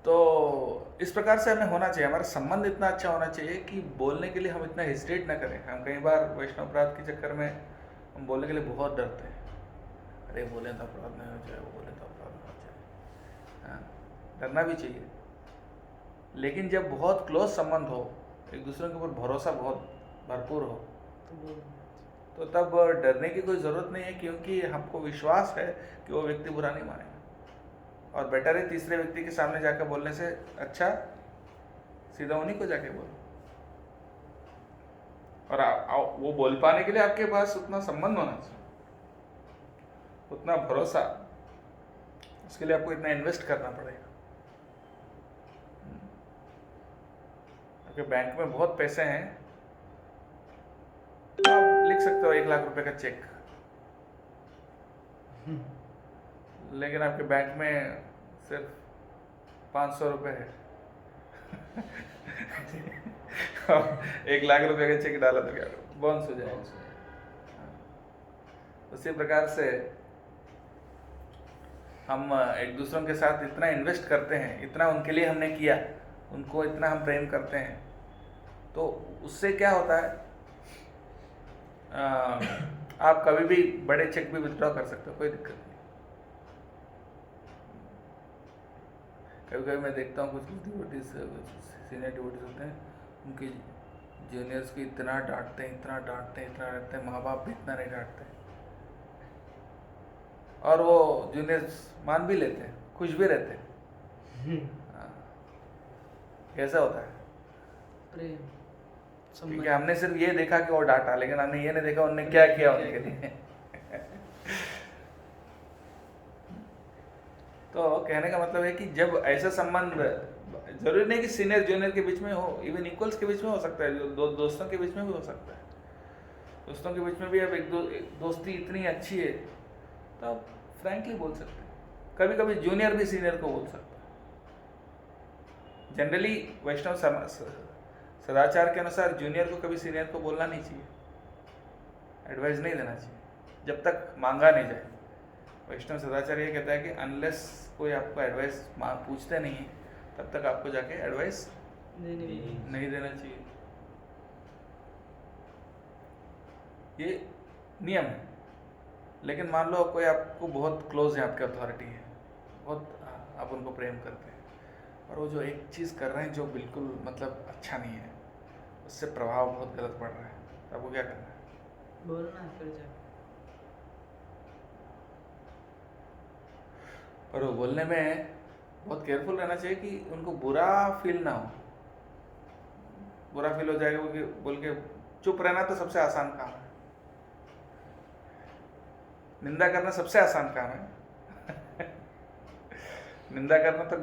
तो इस प्रकार से हमें होना चाहिए, हमारा संबंध इतना अच्छा होना चाहिए कि बोलने के लिए हम इतना हेजिटेट ना करें। हम कई बार वैष्णव अपराध के चक्कर में हम बोलने के लिए बहुत डरते हैं, अरे बोले तो अपराध नहीं हो जाए, वो बोले तो अपराध नहीं हो जाए। हाँ, डरना भी चाहिए, लेकिन जब बहुत क्लोज संबंध हो, एक दूसरे के ऊपर भरोसा बहुत भरपूर हो, तो तब डरने की कोई ज़रूरत नहीं है, क्योंकि हमको विश्वास है कि वो व्यक्ति बुरा नहीं मानेगा। और बेटर है तीसरे व्यक्ति के सामने जाकर बोलने से अच्छा सीधा उन्हीं को जाके बोलो। और वो बोल पाने के लिए आपके पास उतना संबंध होना चाहिए, उतना भरोसा, उसके लिए आपको इतना इन्वेस्ट करना पड़ेगा। आपके बैंक में बहुत पैसे हैं तो आप लिख सकते हो 1 लाख रुपए का चेक, लेकिन आपके बैंक में सिर्फ 500 रुपये है। 1 लाख रुपए का चेक डाला तो क्या बाउंस हो जाएगा। उसी प्रकार से हम एक दूसरों के साथ इतना इन्वेस्ट करते हैं, इतना उनके लिए हमने किया, उनको इतना हम प्रेम करते हैं, तो उससे क्या होता है, आप कभी भी बड़े चेक भी विथड्रॉ कर सकते हो, कोई दिक्कत नहीं। कभी कभी मैं देखता हूँ कुछ डिवोटीज, सीनियर डिवोटीज होते हैं, उनके जूनियर्स को इतना डांटते हैं, इतना डांटते हैं, इतना डांटते हैं, माँ बाप भी इतना नहीं डांटते, और वो जूनियर्स मान भी लेते हैं, खुश भी रहते हैं। कैसा होता है? प्रेम, क्योंकि हमने सिर्फ ये देखा कि वो डांटा, लेकिन हमने ये नहीं देखा उन्होंने क्या किया उनके लिए। तो कहने का मतलब है कि जब ऐसा संबंध, जरूरी नहीं कि सीनियर जूनियर के बीच में हो, इवन इक्वल्स के बीच में हो सकता है, दोस्तों के बीच में भी हो सकता है। दोस्तों के बीच में भी अब एक दोस्ती इतनी अच्छी है तो आप फ्रैंकली बोल सकते हैं। कभी कभी जूनियर भी सीनियर को बोल सकता है। जनरली वैष्णव सदाचार के अनुसार जूनियर को कभी सीनियर को बोलना नहीं चाहिए, एडवाइस नहीं देना चाहिए, जब तक मांगा नहीं जाए। वैष्णव सदाचार ये कहता है कि अनलेस कोई आपको एडवाइस पूछते नहीं है, तब तक आपको जाके एडवाइस नहीं देना चाहिए। ये नियम है। लेकिन मान लो कोई आपको बहुत क्लोज है, आपके अथॉरिटी है, बहुत आप उनको प्रेम करते हैं, और वो जो एक चीज़ कर रहे हैं जो बिल्कुल मतलब अच्छा नहीं है, उससे प्रभाव बहुत गलत पड़ रहा है, तो आपको क्या करना है? बोलना है फिर जाके। पर वो बोलने में बहुत केयरफुल रहना चाहिए कि उनको बुरा फील ना हो। बुरा फील हो जाएगा बोल के चुप रहना तो सबसे आसान काम है। निंदा करना सबसे आसान काम है। निंदा करना तो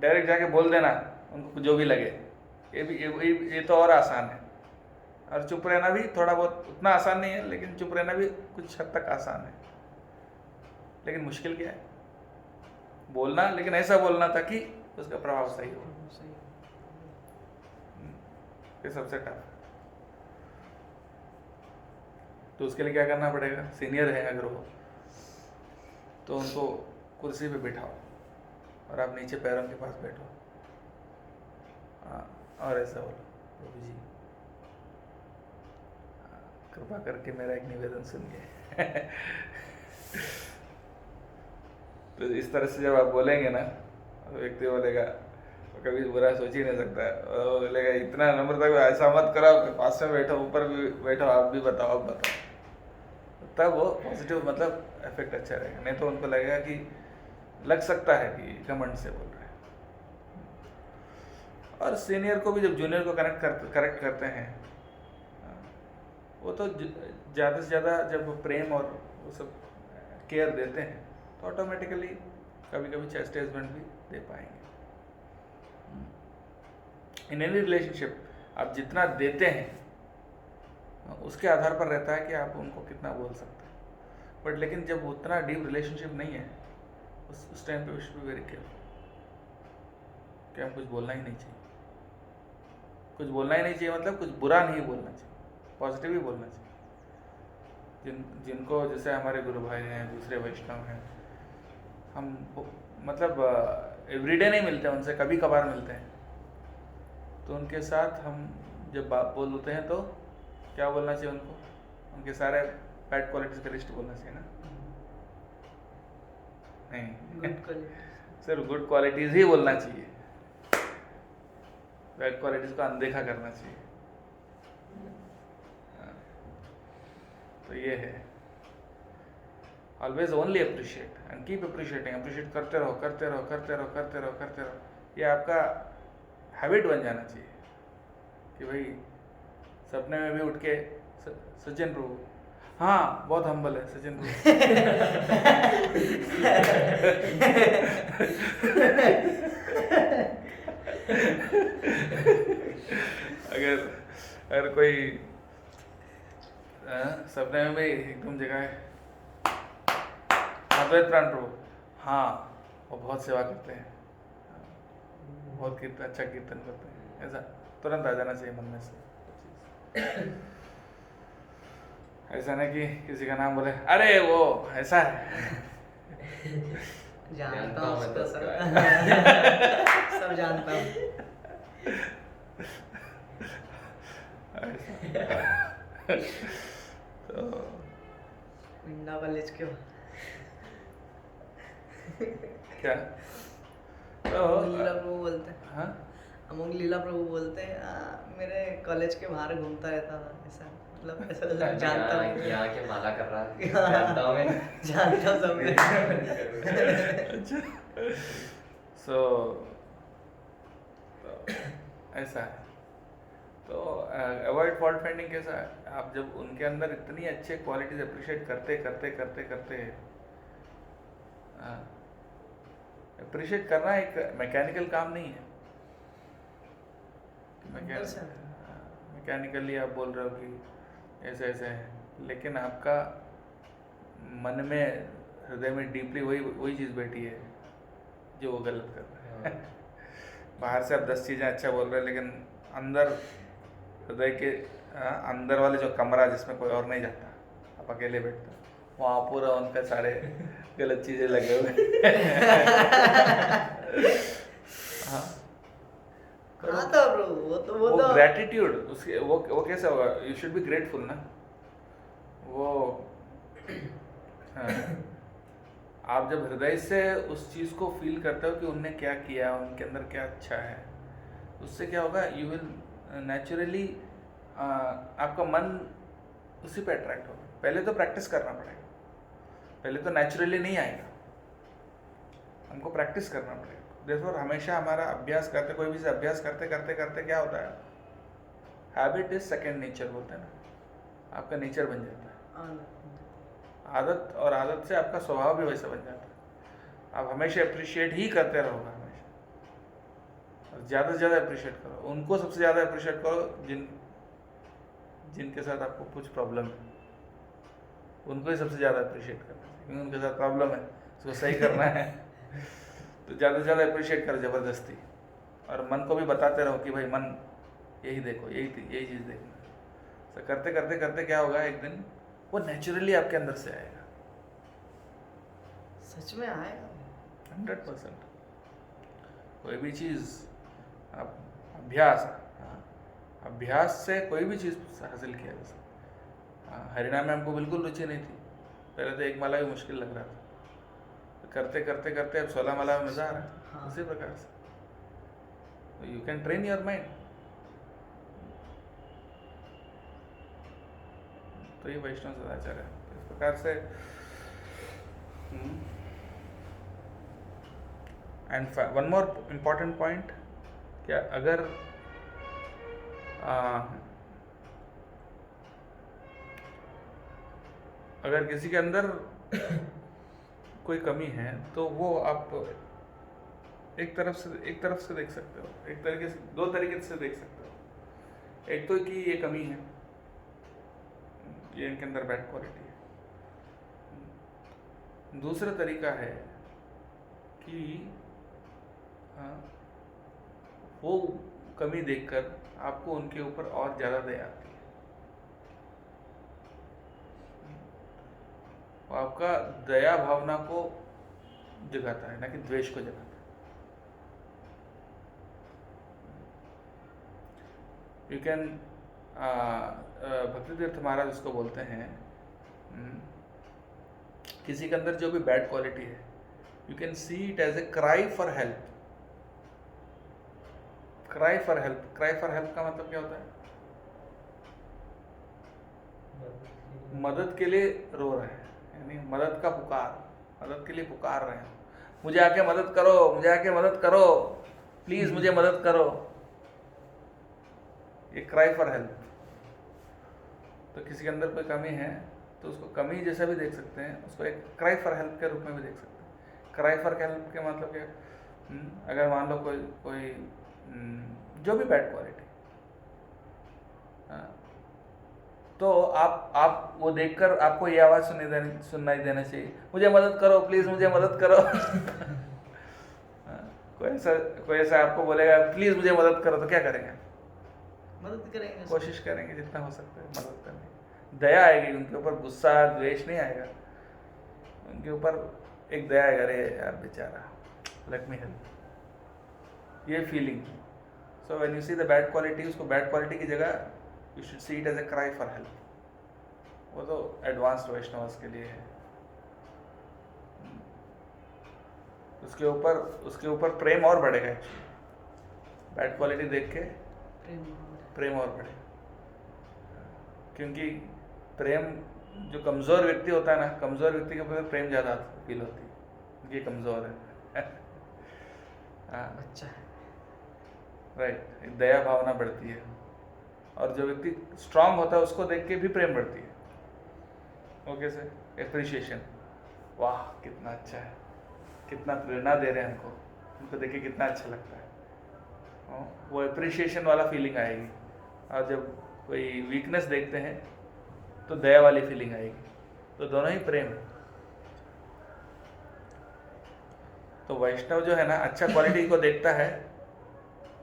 डायरेक्ट जाके बोल देना उनको जो भी लगे, ये तो और आसान है। और चुप रहना भी थोड़ा बहुत उतना आसान नहीं है, लेकिन चुप रहना भी कुछ हद तक आसान है। लेकिन मुश्किल क्या है? बोलना, लेकिन ऐसा बोलना ताकि उसका प्रभाव सही हो। ये सबसे टफ है। तो उसके लिए क्या करना पड़ेगा? सीनियर है अगर वो, तो उनको कुर्सी पे बिठाओ और आप नीचे पैरों के पास बैठो। हाँ, और ऐसा बोलो, प्रभु जी कृपा करके मेरा एक निवेदन सुनिए। तो इस तरह से जब आप बोलेंगे ना, व्यक्ति बोलेगा कभी बुरा सोच ही नहीं सकता है। वो बोलेगा इतना नम्रता को ऐसा मत करो, आपके पास में बैठो, ऊपर भी बैठो, आप भी बताओ, आप बताओ, तब वो पॉजिटिव मतलब इफेक्ट अच्छा रहेगा। नहीं तो उनको लगेगा कि लग सकता है कि घमंड से बोल रहे हैं। और सीनियर को भी जब जूनियर को करेक्ट करते हैं, वो तो ज़्यादा से ज़्यादा जब प्रेम और वो सब केयर देते हैं तो ऑटोमेटिकली कभी कभी चैस्टेसमेंट भी दे पाएंगे। इन एनी रिलेशनशिप आप जितना देते हैं उसके आधार पर रहता है कि आप उनको कितना बोल सकते हैं। बट लेकिन जब उतना डीप रिलेशनशिप नहीं है उस टाइम पे we should be very careful कि हम कुछ बोलना ही नहीं चाहिए। कुछ बोलना ही नहीं चाहिए मतलब कुछ बुरा नहीं बोलना चाहिए, पॉजिटिव ही बोलना चाहिए। जिनको जैसे हमारे गुरु भाई हैं, दूसरे वैष्णव हैं, हम मतलब एवरीडे नहीं मिलते हैं उनसे, कभी कभार मिलते हैं, तो उनके साथ हम जब बात बोलते हैं तो क्या बोलना चाहिए उनको? उनके सारे बैड क्वालिटीज का लिस्ट बोलना चाहिए ना? नहीं, सिर्फ गुड क्वालिटीज ही बोलना चाहिए, बैड क्वालिटीज को अनदेखा करना चाहिए। तो ये है, always only appreciate and keep appreciating. Appreciate करते रहो, करते रहो, करते रहो, करते रहो, करते रहो। ये आपका हैबिट बन जाना चाहिए कि भाई सपने में भी उठ के सचिन प्रभु, हाँ बहुत हम्बल है सचिन प्रभु। अगर कोई सपने में भी एकदम जगह है, अद्वैत प्राण प्रभु, हाँ वो बहुत सेवा करते हैं, बहुत कीर्तन, अच्छा कीर्तन करते हैं, ऐसा तुरंत आ जाना चाहिए मन में से। ऐसा नहीं कि किसी का नाम बोले अरे वो ऐसा है। जानता हूँ उसको, सब जानता हूँ। तो पिंडा कॉलेज के क्या लीला प्रभु बोलते हैं, हाँ अमोघ लीला प्रभु बोलते हैं मेरे कॉलेज के बाहर घूमता रहता था, ऐसा मतलब ऐसा जानता हूँ। यहाँ के माला कर रहा है, जानता हूँ मैं, जानता हूँ सब मैं। अच्छा, सो ऐसा है। तो अवॉइड फॉल्ट फाइंडिंग कैसा है? आप जब उनके अंदर इतनी अच्छे क्वालिटीज अप्रिशिएट करते करते करते करते अप्रिशिएट करना एक मैकेनिकल काम नहीं है। मैकेनिकली आप बोल रहे हो कि ऐसे ऐसे है, लेकिन आपका मन में, हृदय में डीपली वही चीज़ बैठी है जो वो गलत कर रहा है। बाहर से आप 10 चीज़ें अच्छा बोल रहे हैं, लेकिन अंदर हृदय के अंदर वाले जो कमरा जिसमें कोई और नहीं जाता, आप अकेले बैठते हो, वहाँ पूरा उनका सारे गलत चीज़ें लगे हुए। हाँ, आता ब्रो, वो तो ग्रेटिट्यूड, उसके वो कैसे होगा? यू शुड बी ग्रेटफुल ना। वो आप जब हृदय से उस चीज़ को फील करते हो कि उनने क्या किया, उनके अंदर क्या अच्छा है, उससे क्या होगा? यू विल नेचुरली, आपका मन उसी पे अट्रैक्ट होगा। पहले तो प्रैक्टिस करना पड़ेगा, पहले तो नेचुरली नहीं आएगा, हमको प्रैक्टिस करना पड़ेगा। देखो हमेशा हमारा अभ्यास करते, कोई भी से अभ्यास करते करते करते क्या होता है? हैबिट इज सेकेंड नेचर बोलते हैं ना, आपका नेचर बन जाता है, आदत, और आदत से आपका स्वभाव भी वैसा बन जाता है। आप हमेशा अप्रिशिएट ही करते रहोगे, हमेशा, और ज़्यादा से ज़्यादा अप्रिशिएट करो। उनको सबसे ज़्यादा अप्रिशिएट करो जिनके साथ आपको कुछ प्रॉब्लम है, उनको ही सबसे ज़्यादा अप्रिशिएट करना है, क्योंकि उनके साथ प्रॉब्लम है, उसको सही करना है। तो ज़्यादा से ज़्यादा अप्रिशिएट करो ज़बरदस्ती, और मन को भी बताते रहो कि भाई मन यही देखो, यही चीज़ देखना। तो करते करते करते क्या होगा, एक दिन वो नेचुरली आपके अंदर से आएगा। सच में आएगा 100%। कोई भी चीज़ आप अभ्यास से कोई भी चीज़ हासिल किया जा सकता। हरिनाम में हमको बिल्कुल रुचि नहीं थी, पहले तो एक माला भी मुश्किल लग रहा था, तो करते करते करते अब 16 माला में मज़ा आ रहा है। हाँ। उसी प्रकार से you can train your mind. तो ये वैष्णव सदाचार है। इस प्रकार से and one more important point, क्या अगर अगर किसी के अंदर कोई कमी है तो वो आप एक तरफ से देख सकते हो, एक तरीके से, दो तरीके से देख सकते हो। एक तो कि ये कमी है, ये इनके अंदर बैड क्वालिटी है। दूसरा तरीका है कि वो कमी देखकर आपको उनके ऊपर और ज़्यादा दया आती है, वो आपका दया भावना को जगाता है, ना कि द्वेष को जगाता है। यू कैन भक्ति तीर्थ महाराज उसको बोलते हैं, किसी के अंदर जो भी बैड क्वालिटी है, you can see it as a cry for help. Cry for help, cry for help का मतलब क्या होता है? मदद के लिए रो रहे हैं, यानी मदद का पुकार, मदद के लिए पुकार रहे हैं, मुझे आके मदद करो, मुझे आके मदद करो, प्लीज मुझे मदद करो। ये क्राई फॉर हेल्प। तो किसी के अंदर कोई कमी है तो उसको कमी जैसा भी देख सकते हैं, उसको एक क्राई फॉर हेल्प के रूप में भी देख सकते हैं। क्राई फॉर हेल्प के मतलब क्या, अगर मान लो कोई जो भी बैड क्वालिटी, तो आप वो देखकर आपको ये आवाज़ सुनाई देना चाहिए, मुझे मदद करो प्लीज़, मुझे मदद करो। कोई ऐसा आपको बोलेगा प्लीज़ मुझे मदद करो, तो क्या करेंगे? मदद करेंगे, कोशिश करेंगे जितना हो सकता है मदद करने की। दया आएगी उनके ऊपर, गुस्सा द्वेष नहीं आएगा, उनके ऊपर एक दया आएगा, अरे यार बेचारा, लेट मी हेल्प, ये feeling. So when you see the bad quality, उसको बैड क्वालिटी की जगह you should see it as a cry for help. वो तो एडवांस्ड वैष्णवस के लिए है। उसके ऊपर प्रेम और बढ़ेगा एक्चुअली, बैड क्वालिटी देख के प्रेम और बढ़े, क्योंकि प्रेम, जो कमज़ोर व्यक्ति होता है ना, कमज़ोर व्यक्ति के ऊपर प्रेम ज़्यादा फील होती है, ये कमज़ोर है। अच्छा है, राइट, दया भावना बढ़ती है। और जो व्यक्ति स्ट्रांग होता है उसको देख के भी प्रेम बढ़ती है। ओके सर, एप्रिशिएशन, वाह कितना अच्छा है, कितना प्रेरणा दे रहे हैं हमको, उनको देख के कितना अच्छा लगता है, वो एप्रिशिएशन वाला फीलिंग आएगी। और जब कोई वीकनेस देखते हैं तो दया वाली फीलिंग आएगी, तो दोनों ही प्रेम है। तो वैष्णव जो है ना, अच्छा क्वालिटी को देखता है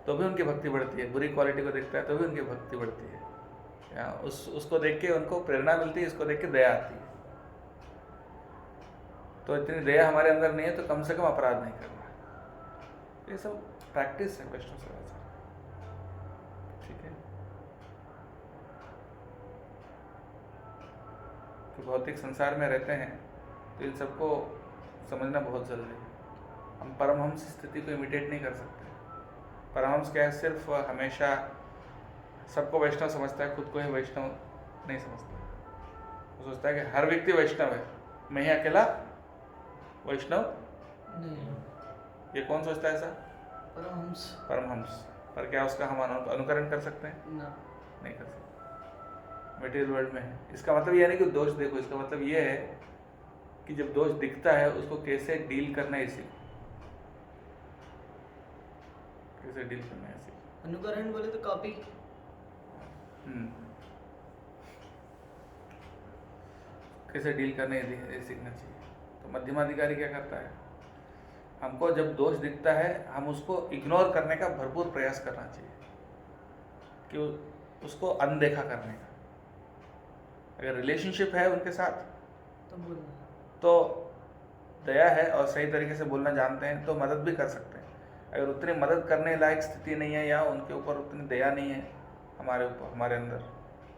तो भी उनकी भक्ति बढ़ती है, बुरी क्वालिटी को देखता है तो भी उनकी भक्ति बढ़ती है, या उसको देख के उनको प्रेरणा मिलती है, इसको देख के दया आती है। तो इतनी दया हमारे अंदर नहीं है तो कम से कम अपराध नहीं करना। ये सब प्रैक्टिस है वैष्णव सदाचार, ठीक है। तो भौतिक संसार में रहते हैं तो इन सबको समझना बहुत ज़रूरी है। हम परमहंस स्थिति को इमिटेट नहीं कर सकते। परमहंस क्या है, सिर्फ हमेशा सबको वैष्णव समझता है, खुद को ही वैष्णव नहीं समझता। वो सोचता है कि हर व्यक्ति वैष्णव है, मैं ही अकेला वैष्णव नहीं। ये कौन सोचता है ऐसा? परमहंस। पर क्या उसका हम अनुकरण कर सकते हैं? ना, नहीं कर सकते। मटेरियल वर्ल्ड में है। इसका मतलब ये नहीं कि दोष देखो, इसका मतलब ये है कि जब दोष दिखता है उसको कैसे डील करना है, सीखो। कैसे डील करना है सीखो। अनुकरण बोले तो कॉपी। कैसे डील करना है सीखना चाहिए। तो मध्यमाधिकारी क्या करता है, हमको जब दोष दिखता है हम उसको इग्नोर करने का भरपूर प्रयास करना चाहिए, कि उसको अनदेखा करने का। अगर रिलेशनशिप है उनके साथ तो बोलना, तो दया है और सही तरीके से बोलना जानते हैं तो मदद भी कर सकते हैं। अगर उतनी मदद करने लायक स्थिति नहीं है या उनके ऊपर उतनी दया नहीं है हमारे ऊपर, हमारे अंदर,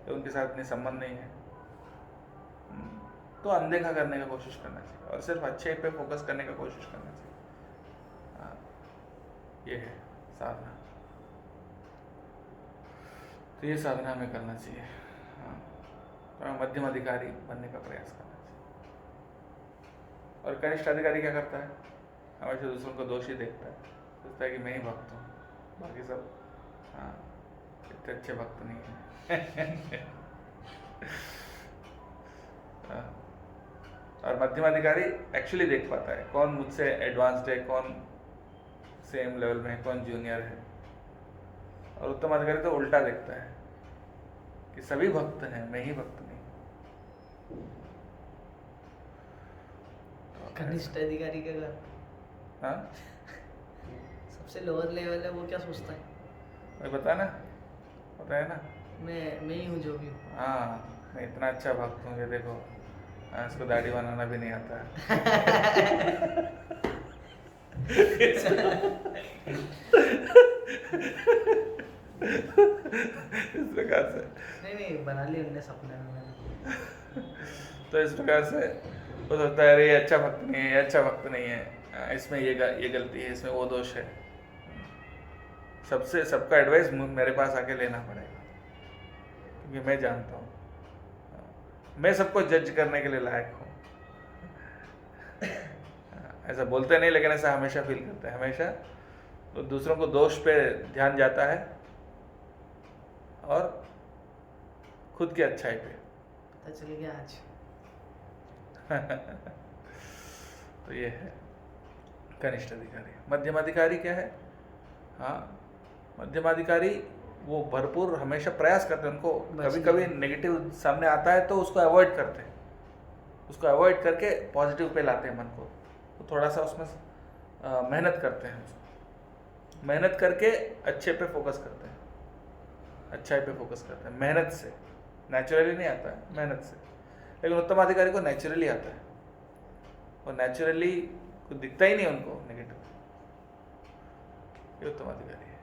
या उनके साथ इतनी संबंध नहीं है, तो अनदेखा करने का कोशिश करना चाहिए और सिर्फ अच्छे पे फोकस करने का कोशिश करना चाहिए। ये है साधना। तो ये साधना हमें करना चाहिए। हाँ, तो हमें मध्यम अधिकारी बनने का प्रयास करना चाहिए। और कनिष्ठ अधिकारी क्या करता है? हमेशा दूसरों को दोषी देखता है, सोचता है कि मैं ही भक्त हूँ, बाकी सब हाँ इतने अच्छे भक्त नहीं हैं। हाँ, और मध्यम अधिकारी एक्चुअली देख पाता है कौन मुझसे एडवांस्ड है, कौन सेम लेवल में है, कौन जूनियर है। और उत्तम अधिकारी तो उल्टा देखता है कि सभी भक्त हैं, मैं ही भक्त नहीं। कनिष्ठ अधिकारी का घर हाँ, सबसे लोअर लेवल है, वो क्या सोचता है? वही बता ना, पता है ना, मैं ही हूँ जो भी हूँ। हाँ मैं इतना अच्छा भक्त हूँ, ये देखो इसको दाढ़ी बनाना भी नहीं आता। इस प्रकार से नहीं बना ली उनने सपने में मैंने। तो इस प्रकार से वो सोचता है अरे ये अच्छा भक्त नहीं है, ये अच्छा भक्त नहीं है, इसमें ये गलती है, इसमें वो दोष है। सबका एडवाइस मेरे पास आके लेना पड़ेगा, क्योंकि मैं जानता हूँ, मैं सबको जज करने के लिए लायक हूँ। ऐसा बोलते नहीं, लेकिन ऐसा हमेशा फील करते हैं। हमेशा तो दूसरों को दोष पे ध्यान जाता है और खुद की अच्छाई पे। पता चल गया आज। तो ये है कनिष्ठ अधिकारी। मध्यम अधिकारी क्या है? हाँ, मध्यम अधिकारी वो भरपूर हमेशा प्रयास करते हैं, उनको कभी कभी नेगेटिव सामने आता है तो उसको अवॉइड करते हैं, उसको अवॉइड करके पॉजिटिव पे लाते हैं मन को। तो थोड़ा सा उसमें मेहनत करते हैं, मेहनत करके अच्छे पे फोकस करते हैं, अच्छाई पे फोकस करते हैं, मेहनत से। नेचुरली नहीं आता है, मेहनत से। लेकिन उत्तम अधिकारी को नेचुरली आता है, और नेचुरली कुछ दिखता ही नहीं उनको नेगेटिव। ये उत्तम अधिकारी है।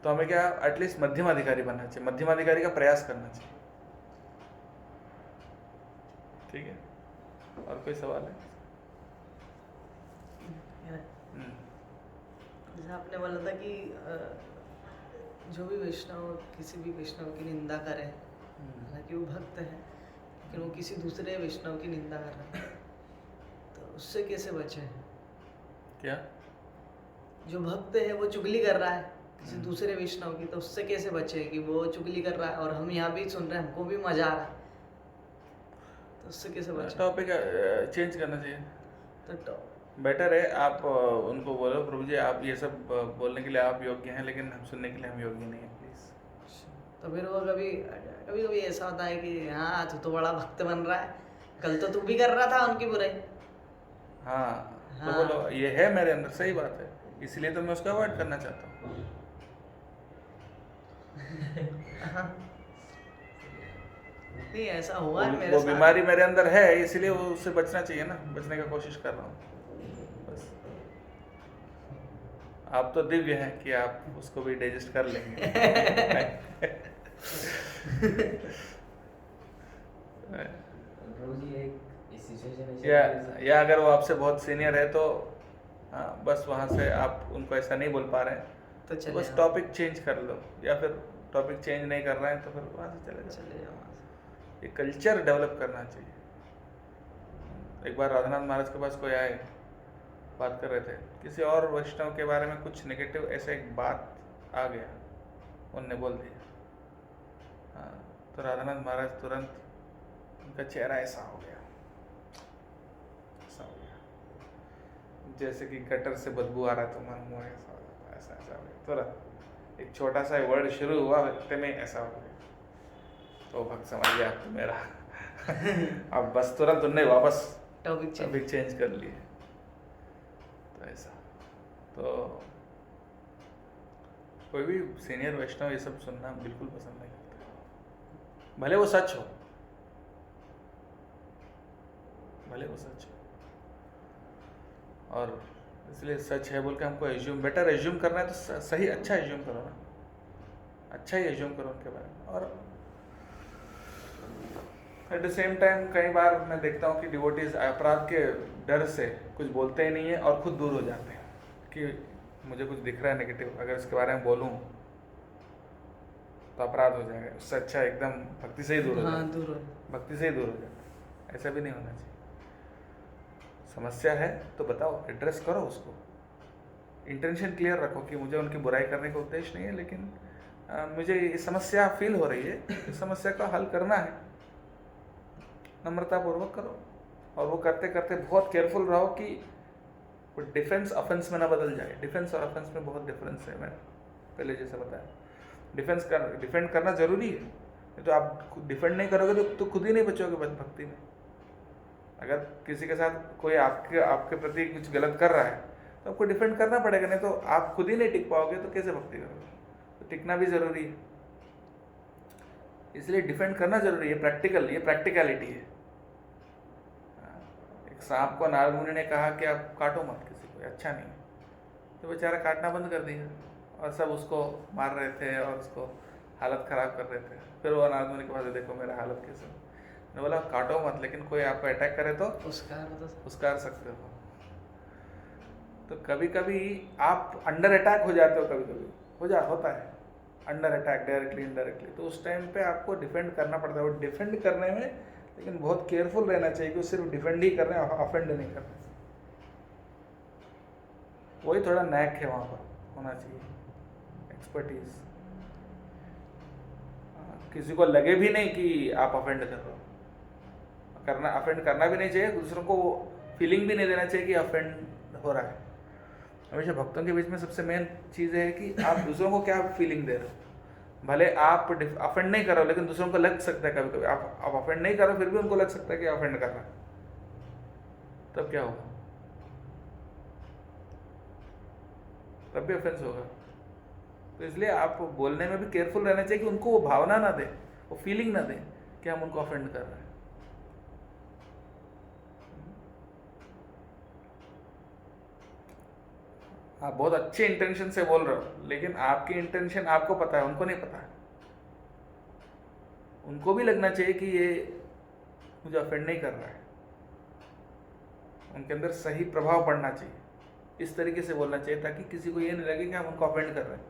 तो हमें क्या एटलीस्ट मध्यम अधिकारी बनना चाहिए, मध्यम अधिकारी का प्रयास करना चाहिए। ठीक है, और कोई सवाल है? जैसे आपने बोला था कि जो भी वैष्णव किसी भी वैष्णव की निंदा करे, हालांकि वो भक्त है लेकिन वो किसी दूसरे वैष्णव की निंदा कर रहा है, तो उससे कैसे बचे? क्या? जो भक्त है वो चुगली कर रहा है किसी दूसरे वैष्णव की, तो उससे कैसे बचे कि वो चुगली कर रहा है और हम यहाँ भी सुन रहे हैं, हमको भी मजा आ रहा है, तो उससे कैसे बचे? टॉपिक चेंज करना चाहिए, तो बेटर है। आप उनको बोलो प्रभु जी आप ये सब बोलने के लिए आप योग्य हैं, लेकिन हम सुनने के लिए हम योग्य नहीं है, प्लीज। तो फिर वो कभी कभी ऐसा होता है कि हाँ तू तो बड़ा भक्त बन रहा है, कल तो तू भी कर रहा था उनकी बुराई। हाँ, तो हाँ। बोलो ये है मेरे अंदर, सही बात है, इसलिए तो मैं उसको अवॉइड करना चाहता हूँ। हाँ। नहीं ऐसा हुआ है मेरे वो साथ। बीमारी मेरे अंदर है, इसलिए वो उससे बचना चाहिए ना, बचने का कोशिश कर रहा हूँ बस। आप तो दिव्य हैं कि आप उसको भी डाइजेस्ट कर लेंगे। प्रभु जी एक इस सिचुएशन या अगर वो आपसे बहुत सीनियर है तो हाँ, बस वहाँ से आप उनको ऐसा नहीं बोल पा रहे हैं तो तो बस टॉपिक चेंज कर लो, या फिर टॉपिक चेंज नहीं कर रहे हैं तो फिर वहाँ से चले जाओ। ये कल्चर डेवलप करना चाहिए। एक बार राधानाथ महाराज के पास कोई आए, बात कर रहे थे किसी और वैष्णव के बारे में, कुछ नेगेटिव ऐसे एक बात आ गया, उनने बोल दिया। हाँ, तो राधानाथ महाराज तुरंत उनका चेहरा ऐसा हो गया, ऐसा हो गया जैसे कि गटर से बदबू आ रहा है तो मन मुँह ऐसा ऐसा हो गया। तुरंत एक छोटा सा वर्ड शुरू हुआ व्यक्ति में ऐसा हो गया, तो भक्त समझ गया तो मेरा। अब बस तुरंत उनने वापस टॉपिक चेंज कर लिए। तो ऐसा तो कोई भी सीनियर वैष्णव ये सब सुनना बिल्कुल पसंद नहीं करता, भले वो सच हो, भले वो सच हो। और इसलिए सच है बोल के हमको एज्यूम, बेटर एज्यूम करना है तो सही अच्छा एज्यूम करो ना, अच्छा ही एज्यूम करो उनके बारे में। और एट द सेम टाइम कई बार मैं देखता हूँ कि डिवोटीज अपराध के डर से कुछ बोलते ही नहीं है और खुद दूर हो जाते हैं कि मुझे कुछ दिख रहा है नेगेटिव, अगर इसके बारे में बोलूँ तो अपराध हो जाएगा, उससे अच्छा एकदम भक्ति से ही दूर हो हाँ जाए, दूर हो। भक्ति से ही दूर हो जाए। ऐसा भी नहीं होना चाहिए। समस्या है तो बताओ, एड्रेस करो उसको, इंटेंशन क्लियर रखो कि मुझे उनकी बुराई करने का उद्देश्य नहीं है, लेकिन मुझे ये समस्या फील हो रही है, इस समस्या का हल करना है, नम्रतापूर्वक करो। और वो करते करते बहुत केयरफुल रहो कि वो डिफेंस ऑफेंस में ना बदल जाए। डिफेंस और ऑफेंस में बहुत डिफरेंस है, मैंने पहले जैसे बताया। डिफेंड करना जरूरी है, नहीं तो आप डिफेंड नहीं करोगे तो खुद ही नहीं बचोगे भक्ति में। अगर किसी के साथ कोई आपके प्रति कुछ गलत कर रहा है तो आपको डिफेंड करना पड़ेगा, नहीं तो आप खुद ही नहीं टिक पाओगे तो कैसे भक्ति करोगे। तो टिकना भी जरूरी है, इसलिए डिफेंड करना जरूरी है। ये प्रैक्टिकलिटी है। एक सांप को नारद मुनि ने कहा कि आप काटो मत किसी को, अच्छा नहीं है, तो बेचारा काटना बंद कर दिया और सब उसको मार रहे थे और उसको हालत ख़राब कर रहे थे। फिर वो नारद मुनि के पास, देखो मेरा हालत कैसे। मैंने बोला काटो मत, लेकिन कोई आपको अटैक करे तो उसकार सकते हो। तो कभी कभी आप अंडर अटैक हो जाते हो, कभी कभी होता है अंडर अटैक, डायरेक्टली इनडायरेक्टली। तो उस टाइम पे आपको डिफेंड करना पड़ता है। वो डिफेंड करने में लेकिन बहुत केयरफुल रहना चाहिए कि वो सिर्फ डिफेंड ही कर रहे हैं, ऑफेंड नहीं कर रहे। वही थोड़ा नैक है वहाँ पर होना चाहिए, एक्सपर्टीज। किसी को लगे भी नहीं कि आप ऑफेंड कर रहे हो, ऑफेंड करना भी नहीं चाहिए, दूसरों को फीलिंग भी नहीं देना चाहिए कि ऑफेंड हो रहा है। हमेशा भक्तों के बीच में सबसे मेन चीज़ है कि आप दूसरों को क्या फीलिंग दे रहे हो। भले आप ऑफेंड नहीं करो, लेकिन दूसरों को लग सकता है कभी कभी आप ऑफेंड नहीं करो, फिर भी उनको लग सकता है कि ऑफेंड कर रहा है, तब क्या होगा? तब भी ऑफेंस होगा। तो इसलिए आप बोलने में भी केयरफुल रहना चाहिए कि उनको वो भावना ना दे, वो फीलिंग ना दे कि हम उनको ऑफेंड कर रहे हैं। आप बहुत अच्छे इंटेंशन से बोल रहे हो, लेकिन आपकी इंटेंशन आपको पता है, उनको नहीं पता है। उनको भी लगना चाहिए कि ये मुझे ऑफेंड नहीं कर रहा है, उनके अंदर सही प्रभाव पड़ना चाहिए। इस तरीके से बोलना चाहिए ताकि किसी को ये नहीं लगे कि हम उनको ऑफेंड कर रहे हैं।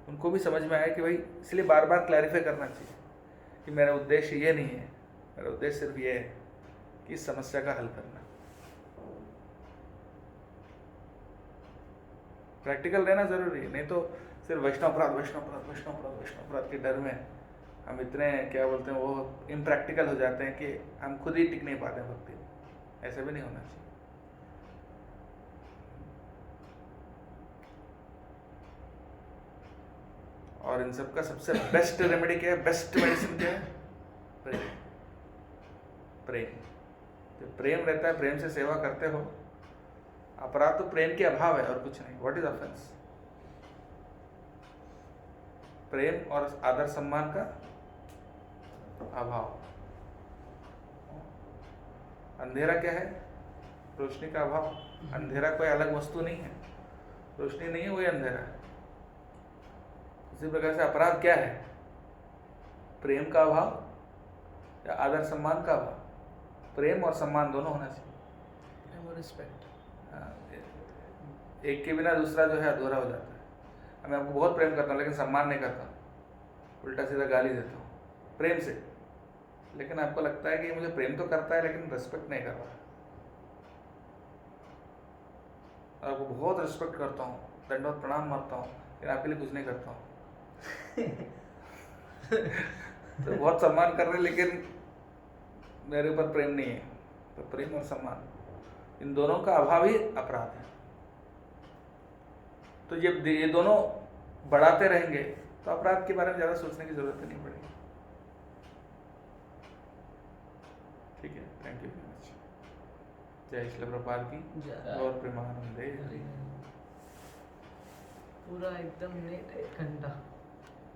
उनको भी समझ में आए कि भाई, इसलिए बार बार क्लैरिफाई करना चाहिए कि मेरा उद्देश्य ये नहीं है, मेरा उद्देश्य सिर्फ ये है कि इस समस्या का हल करना। प्रैक्टिकल रहना जरूरी है, नहीं तो सिर्फ वैष्णव अपराध के डर में हम इतने क्या बोलते हैं, वो इम्प्रैक्टिकल हो जाते हैं कि हम खुद ही टिक नहीं पाते हैं भक्ति में। ऐसा भी नहीं होना चाहिए। और इन सब का सबसे बेस्ट रेमेडी क्या है, बेस्ट मेडिसिन क्या है? प्रेम। जब प्रेम रहता है, प्रेम से सेवा करते हो, अपराध तो प्रेम के अभाव है और कुछ नहीं। What is offence? प्रेम और आदर सम्मान का अभाव। अंधेरा क्या है? रोशनी का अभाव। अंधेरा कोई अलग वस्तु नहीं है, रोशनी नहीं है, वही अंधेरा है। इसी प्रकार से अपराध क्या है? प्रेम का अभाव या आदर सम्मान का अभाव। प्रेम और सम्मान दोनों होना चाहिए। प्रेम और रिस्पेक्ट। एक के बिना दूसरा जो है अधूरा हो जाता है। मैं आपको बहुत प्रेम करता हूँ लेकिन सम्मान नहीं करता, उल्टा सीधा गाली देता हूँ प्रेम से, लेकिन आपको लगता है कि मुझे प्रेम तो करता है लेकिन रिस्पेक्ट नहीं कर रहा। आपको बहुत रिस्पेक्ट करता हूँ, दंडवत प्रणाम मारता हूँ, लेकिन आपके लिए कुछ नहीं करता हूँ। तो बहुत सम्मान कर रहे लेकिन मेरे ऊपर प्रेम नहीं है। तो प्रेम और सम्मान, इन दोनों का अभाव ही अपराध है। तो जब ये दोनों बढ़ाते रहेंगे तो अपराध के बारे में ज़्यादा सोचने की जरूरत नहीं पड़ेगी। ठीक है, थैंक यू वेरी मच। जय श्री प्रभुपाद की और प्रेमानंदे। पूरा एकदम नेट 1 घंटा।